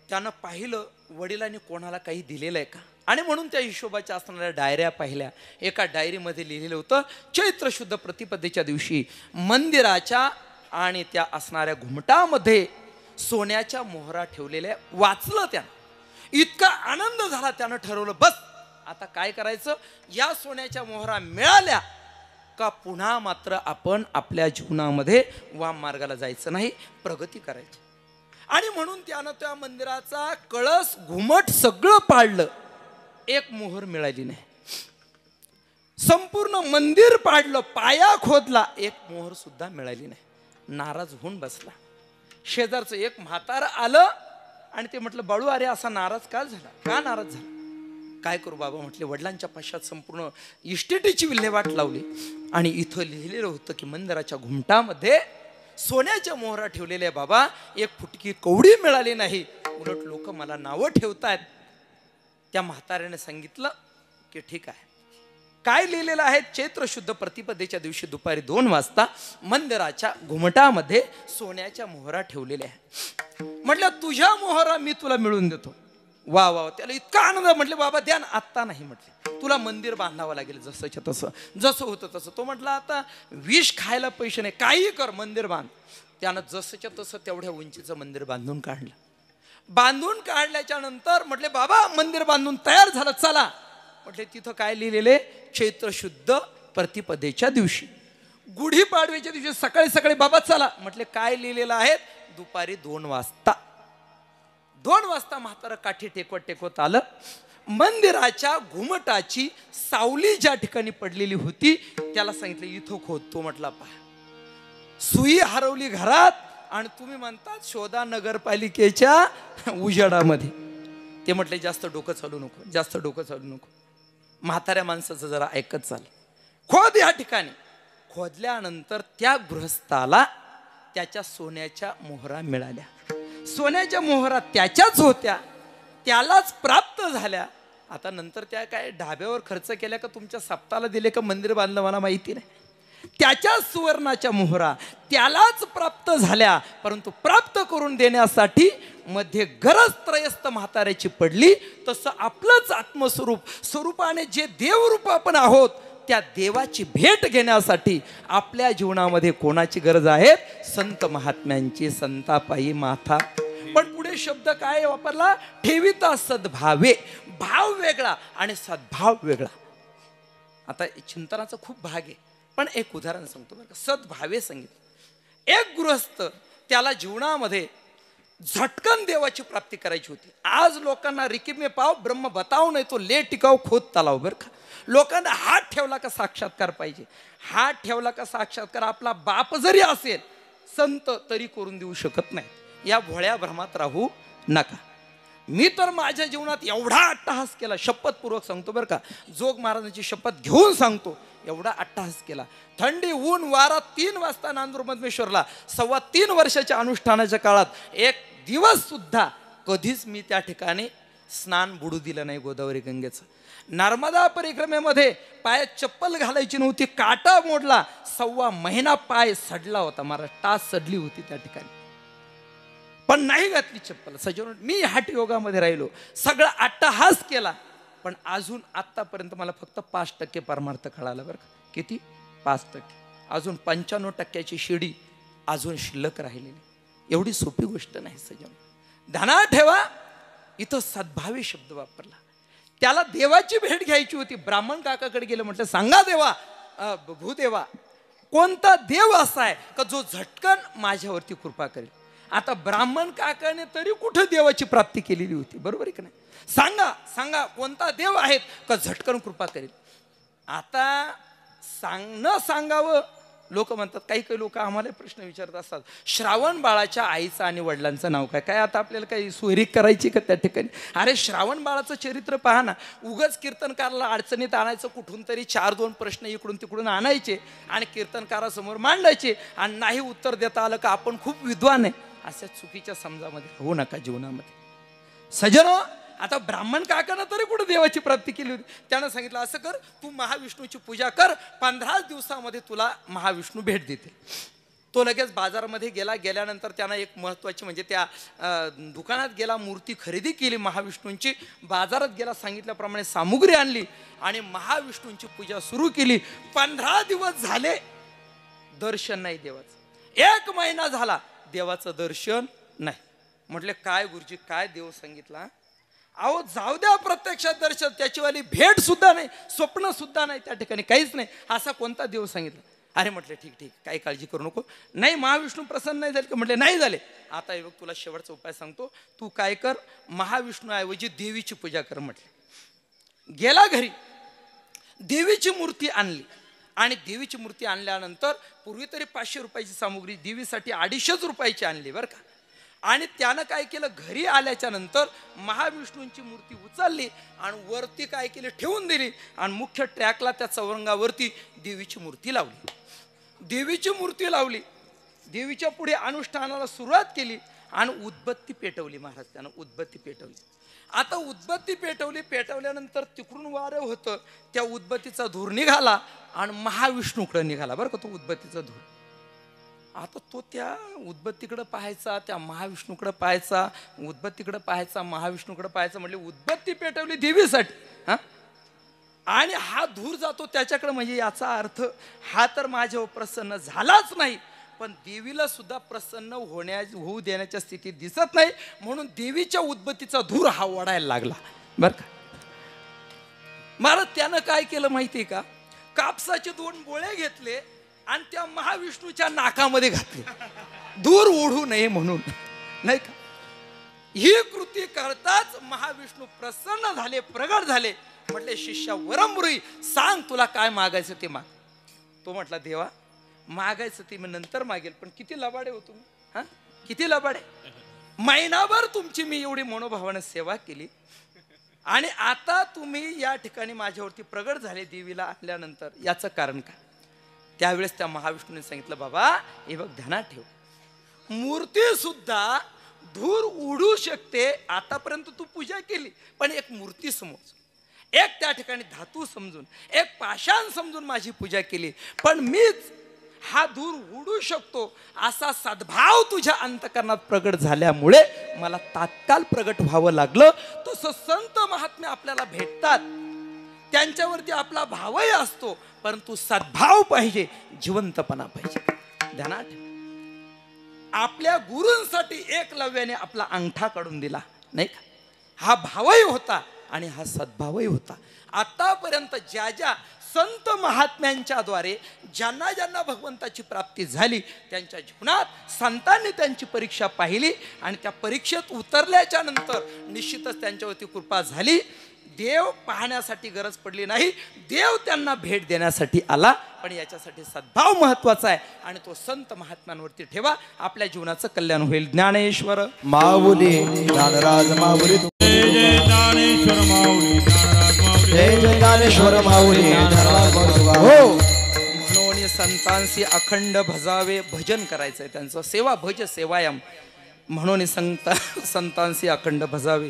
त्यानं पाहिलं वडिलांनी कोणाला काही दिलेलं आहे का. आणि म्हणून त्या हिशोबाच्या असणाऱ्या डायऱ्या पाहिल्या. एका डायरीमध्ये लिहिलेलं होतं, चैत्र शुद्ध प्रतिपदेच्या दिवशी मंदिराच्या आणि त्या असणाऱ्या घुमटामध्ये सोन्याच्या मोहरा ठेवलेल्या. वाचलं त्यानं, इतका आनंद झाला. त्यानं ठरवलं बस आता काय करायचं, या सोन्याच्या मोहरा मिळाल्या का पुन्हा मात्र आपण आपल्या जीवनामध्ये वाम मार्गाला जायचं नाही, प्रगती करायची. आणि म्हणून त्यानं त्या मंदिराचा कळस घुमट सगळं पाडलं, एक मोहर मिळाली नाही. संपूर्ण मंदिर पाडलं, पाया खोदला, एक मोहर सुद्धा मिळाली नाही. नाराज होऊन बसला. शेजारचं एक म्हातारं आलं आणि ते म्हटलं, बाळू अरे असा नाराज का झाला, का नाराज झाला? काय करू बाबा म्हटले, वडिलांच्या पश्चात संपूर्ण इस्टेटीची विल्हेवाट लावली आणि इथं लिहिलेलं होतं की मंदिराच्या घुमटामध्ये सोन्याच्या मोहरा ठेवलेल्या बाबा, एक फुटकी कवडी मिळाली नाही, उलट लोक मला नावं ठेवतायत. त्या म्हाताऱ्याने सांगितलं की ठीक आहे. काय लिहिलेलं आहे? चैत्र शुद्ध प्रतिपदेच्या दिवशी दुपारी 2 वाजता मंदिराच्या घुमटामध्ये सोन्याच्या मोहरा ठेवलेल्या आहे. म्हटलं तुझ्या मोहरा मी तुला मिळवून देतो. वा वा, त्याला इतका आनंद. म्हटले बाबा द्या ना. आत्ता नाही म्हटले, तुला मंदिर बांधावं लागेल जसंच्या तसं, जसं होतं तसं. तो म्हटला आता विष खायला पैसे नाही, काही कर मंदिर बांध. त्यानं जसंच्या तसं तेवढ्या उंचीचं मंदिर बांधून काढलं. बांधून काढल्याच्या नंतर म्हटले बाबा मंदिर बांधून तयार झालं, चला. म्हटले तिथं काय लिहिलेले? चैत्र शुद्ध प्रतिपदेच्या दिवशी, गुढीपाडव्याच्या दिवशी सकाळी सकाळी बाबा चला. म्हटले काय लिहिलेलं आहे? दुपारी 2 वाजता. 2 वाजता म्हातारं काठी टेकवत टेकवत आलं. मंदिराच्या घुमटाची सावली ज्या ठिकाणी पडलेली होती त्याला सांगितलं इथं खोद. तो म्हटला पहा, सुई हरवली घरात आणि तुम्ही म्हणतात शोधा नगरपालिकेच्या उजेडामध्ये. ते म्हटले जास्त डोकं चालू नको, जास्त डोकं चालू नको. म्हाताऱ्या माणसाचं जरा ऐकत चाल. खोद या ठिकाणी. खोदल्यानंतर त्या गृहस्थाला त्याच्या सोन्याच्या मोहरा मिळाल्या. सोन्याच्या मोहरा त्याच्याच होत्या, त्यालाच प्राप्त झाल्या. आता नंतर त्या काय ढाब्यावर खर्च केल्या का तुमच्या सप्ताला दिले का मंदिर बांधलं मला माहिती नाही. त्याच्या सुवर्णाच्या मोहरा त्यालाच प्राप्त झाल्या. परंतु प्राप्त करून देण्यासाठी मध्ये गरज त्रयस्थ म्हाताऱ्याची पडली. तसं आपलंच आत्मस्वरूप स्वरूपाने जे देवरूप आपण आहोत त्या देवाची भेट घेण्यासाठी आपल्या जीवनामध्ये कोणाची गरज आहे? संत महात्म्यांची. संतापायी माथा. पण पुढे शब्द काय वापरला? ठेविता सद्भावे. भाव वेगळा आणि सद्भाव वेगळा. आता चिंतनाचा खूप भाग आहे, पण एक उदाहरण सांगतो बरं का. सद्भावे सांगितलं. एक गृहस्थ त्याला जीवनामध्ये झटकन देवाची प्राप्ती करायची होती. आज लोकांना रिकिमे पाव ब्रह्म बताव नाही तो ले टिकाव खोद तलाव. बरं का, लोकांना हात ठेवला का साक्षात्कार पाहिजे. हात ठेवला का साक्षात्कार आपला बाप जरी असेल संत तरी करून देऊ शकत नाही. या भोळ्या भ्रमात राहू नका. मी तर माझ्या जीवनात एवढा अट्टहास केला, शपथपूर्वक सांगतो बरं का, जोग महाराजांची शपथ घेऊन सांगतो, एवढा अट्टहास केला. थंडी ऊन वारा 3 वाजता नांदूर मधमेश्वरला 3.25 वर्षाच्या अनुष्ठानाच्या काळात एक दिवस सुद्धा कधीच मी त्या ठिकाणी स्नान बुडू दिलं नाही गोदावरी गंगेचं. नर्मदा परिक्रमेमध्ये पायात चप्पल घालायची नव्हती, काटा मोडला. 1.25 महिना पाय सडला होता, मला टाच सडली होती त्या ठिकाणी, पण नाही घातली चप्पल. सजन मी हाट योगामध्ये राहिलो, सगळा अट्टहास केला. पण अजून आत्तापर्यंत मला फक्त 5% परमार्थ कळाला बरं का. किती? 5%. अजून 95% शिडी अजून शिल्लक राहिलेली. एवढी सोपी गोष्ट नाही सजन. ध्यानात ठेवा, इथं सद्भावी शब्द वापरला. त्याला देवाची भेट घ्यायची होती. ब्राह्मण काकाकडे गेलं, म्हटलं सांगा देवा, भूदेवा कोणता देव असा आहे का जो झटकन माझ्यावरती कृपा करेल. आता ब्राह्मण काकाने तरी कुठं देवाची प्राप्ती केलेली होती, बरोबर आहे की नाही? सांगा सांगा कोणता देव आहेत का झटकन कृपा करेल. आता न सांगावं. लोक म्हणतात, काही काही लोक आम्हाला प्रश्न विचारत असतात, श्रावण बाळाच्या आईचं आणि वडिलांचं नाव काय? काय आता आपल्याला काही सोयरी करायची का त्या ठिकाणी? अरे श्रावण बाळाचं चरित्र पहा ना. उगाच कीर्तनकाराला अडचणीत आणायचं, कुठून तरी 4-2 प्रश्न इकडून तिकडून आणायचे आणि कीर्तनकारासमोर मांडायचे, आणि नाही उत्तर देता आलं का आपण खूप विद्वान आहे. अशा चुकीच्या समजामध्ये होऊ नका जीवनामध्ये. सजनो, आता ब्राह्मण काकानं तरी कुठं देवाची प्राप्ती केली होती. त्यानं सांगितलं असं कर, तू महाविष्णूची पूजा कर, 15 दिवसामध्ये तुला महाविष्णू भेट देते. तो लगेच बाजारामध्ये गेला. गेल्यानंतर त्यानं एक महत्त्वाची म्हणजे त्या दुकानात गेला, मूर्ती खरेदी केली महाविष्णूंची. बाजारात गेला, सांगितल्याप्रमाणे सामुग्री आणली आणि महाविष्णूंची पूजा सुरू केली. 15 दिवस झाले, दर्शन नाही देवाचं. 1 महिना झाला, देवाचं दर्शन नाही. म्हटले काय गुरुजी, काय देव सांगितला? अहो जाऊ द्या प्रत्यक्षात दर्शन, त्याचीवाली भेट सुद्धा नाही, स्वप्न सुद्धा नाही त्या ठिकाणी, काहीच नाही. असा कोणता देव सांगितला? अरे म्हटले ठीक ठीक, काही काळजी करू नको. नाही महाविष्णू प्रसन्न नाही झाले का? म्हटले नाही झाले. आता हे बघ तुला शेवटचा उपाय सांगतो, तू काय कर, महाविष्णू ऐवजी देवीची पूजा कर. म्हटले. गेला घरी, देवीची मूर्ती आणली आणि देवीची मूर्ती आणल्यानंतर पूर्वी तरी 500 रुपयाची सामुग्री देवीसाठी 250 रुपयाची आणली बरं का. आणि त्यानं काय केलं, घरी आल्याच्या नंतर महाविष्णूंची मूर्ती उचलली आणि वरती काय केली, ठेवून दिली आणि मुख्य ट्रॅकला त्या चौरंगावरती देवीची मूर्ती लावली. देवीची मूर्ती लावली, देवीच्या पुढे अनुष्ठानाला सुरुवात केली आणि उदबत्ती पेटवली. महाराज त्यानं उदबत्ती पेटवली. आता उदबत्ती पेटवल्यानंतर तिकडून वारं होतं, त्या उदबत्तीचा धूर निघाला आणि महाविष्णूकडे निघाला बरं का तो उदबत्तीचा धूर. आता तो त्या उदबत्तीकडे पाहायचा, त्या महाविष्णूकडे पाहायचा, उदबत्तीकडे पाहायचा, महाविष्णूकडे पाहायचा. म्हणजे उदबत्ती पेटवली देवीसाठी हा, आणि हा धूर जातो त्याच्याकडे. म्हणजे याचा अर्थ हा तर माझ्यावर प्रसन्न झालाच नाही, पण देवीला सुद्धा प्रसन्न होऊ देण्याच्या स्थितीत दिसत नाही, म्हणून देवीच्या उदबत्तीचा धूर हा ओढायला लागला बर का. मला त्यानं काय केलं माहितीये का, कापसाचे 2 गोळे घेतले आणि त्या महाविष्णूच्या नाकामध्ये घातले, धूर ओढू नये म्हणून, नाही का. ही कृती करताच महाविष्णू प्रसन्न झाले, प्रगट झाले. म्हटले शिष्या वरमृई, सांग तुला काय मागायचं ते माग. तो म्हटला देवा मागायचं ते मी नंतर मागेल, पण किती लबाडे हो तुम्ही हा, किती लबाडे. महिनाभर तुमची मी एवढी मनोभावाने सेवा केली आणि आता तुम्ही या ठिकाणी माझ्यावरती प्रगट झाले देवीला आणल्यानंतर, याचं कारण काय. त्यावेळेस त्या महाविष्णूने सांगितलं, बाबा हे बघ ध्यानात ठेव, मूर्ती सुद्धा धूर उडू शकते. आतापर्यंत तू पूजा केली, पण एक मूर्ती समज, एक त्या ठिकाणी धातू समजून, एक पाषाण समजून माझी पूजा केली, पण मीच हा धूर उडू शकतो असा सद्भाव तुझ्या अंतकरणात प्रगट झाल्यामुळे मला तात्काळ प्रगट व्हावं लागलं. तसं संत महात्मे आपल्याला भेटतात, त्यांच्यावरती आपला भावही असतो, परंतु सद्भाव पाहिजे, जिवंतपणा पाहिजे. ध्यानात आपल्या गुरूंसाठी एकलव्याने आपला अंगठा काढून दिला नाही का, हा भावही होता आणि हा सद्भावही होता. आतापर्यंत ज्या ज्या संत महात्म्यांच्या द्वारे ज्यांना ज्यांना भगवंताची प्राप्ती झाली, त्यांच्या जीवनात संतांनी त्यांची परीक्षा पाहिली आणि त्या परीक्षेत उतरल्याच्या नंतर निश्चितच त्यांच्यावरती कृपा झाली. देव पाहण्यासाठी गरज पडली नाही, देव त्यांना भेट देण्यासाठी आला. पण याच्यासाठी सद्भाव महत्वाचा आहे आणि तो संत महात्म्यांवरती ठेवा, आपल्या जीवनाचं कल्याण होईल. ज्ञानेश्वर
माऊली ज्ञानराज माऊली,
जय ज्ञानेश्वर माऊली, ज्ञानराज माऊली,
जय ज्ञानेश्वर माऊली ज्ञानराज माऊली. हो
म्हणून संतांशी अखंड भजावे, भजन करायचंय त्यांचं, सेवा भज सेवायम. म्हणून संतांशी अखंड भजावे,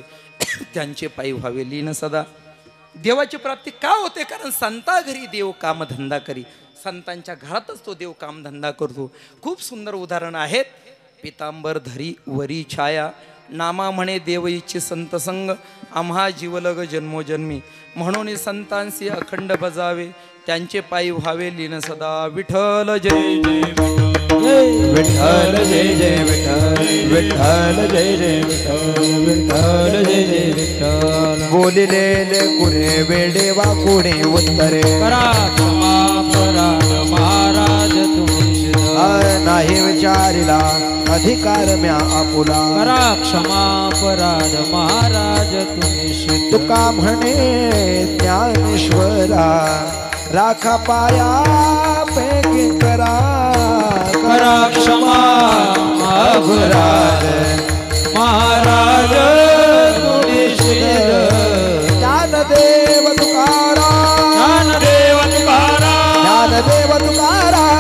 त्यांचे पायी व्हावे लीन सदा. देवाची प्राप्ती का होते, कारण संता घरी देव कामधंदा करी. संतांच्या घरातच तो देव कामधंदा करतो. खूप सुंदर उदाहरण आहेत. पितांबर धरी वरी छाया, नामा म्हणे देव इच्छी संत संग, आम्हा जीवलग जन्मोजन्मी. म्हणून संतांशी अखंड भजावे, त्यांचे पायी व्हावे लीन सदा. विठ्ठल जय जय
विठ्ठल, जय जय विठ्ठल, विठ्ठल जय जय विठ्ठल, विठ्ठल जय जय विठ्ठल. बोलिलेले कुणे वेडे वा कुणे उत्तरे,
करा क्षमा अपराध महाराज तुम्ही
नाही विचारिला अधिकार म्या आपुला.
करा क्षमा अपराध महाराज तुम्ही
तुका म्हणे ज्ञानेश्वरा, राखा पाया पैकी करा.
करा क्षमा अपराध महाराज तुम्ही
ज्ञानदेव तुकाराम,
ज्ञानदेव तुकाराम,
ज्ञानदेव तुकाराम,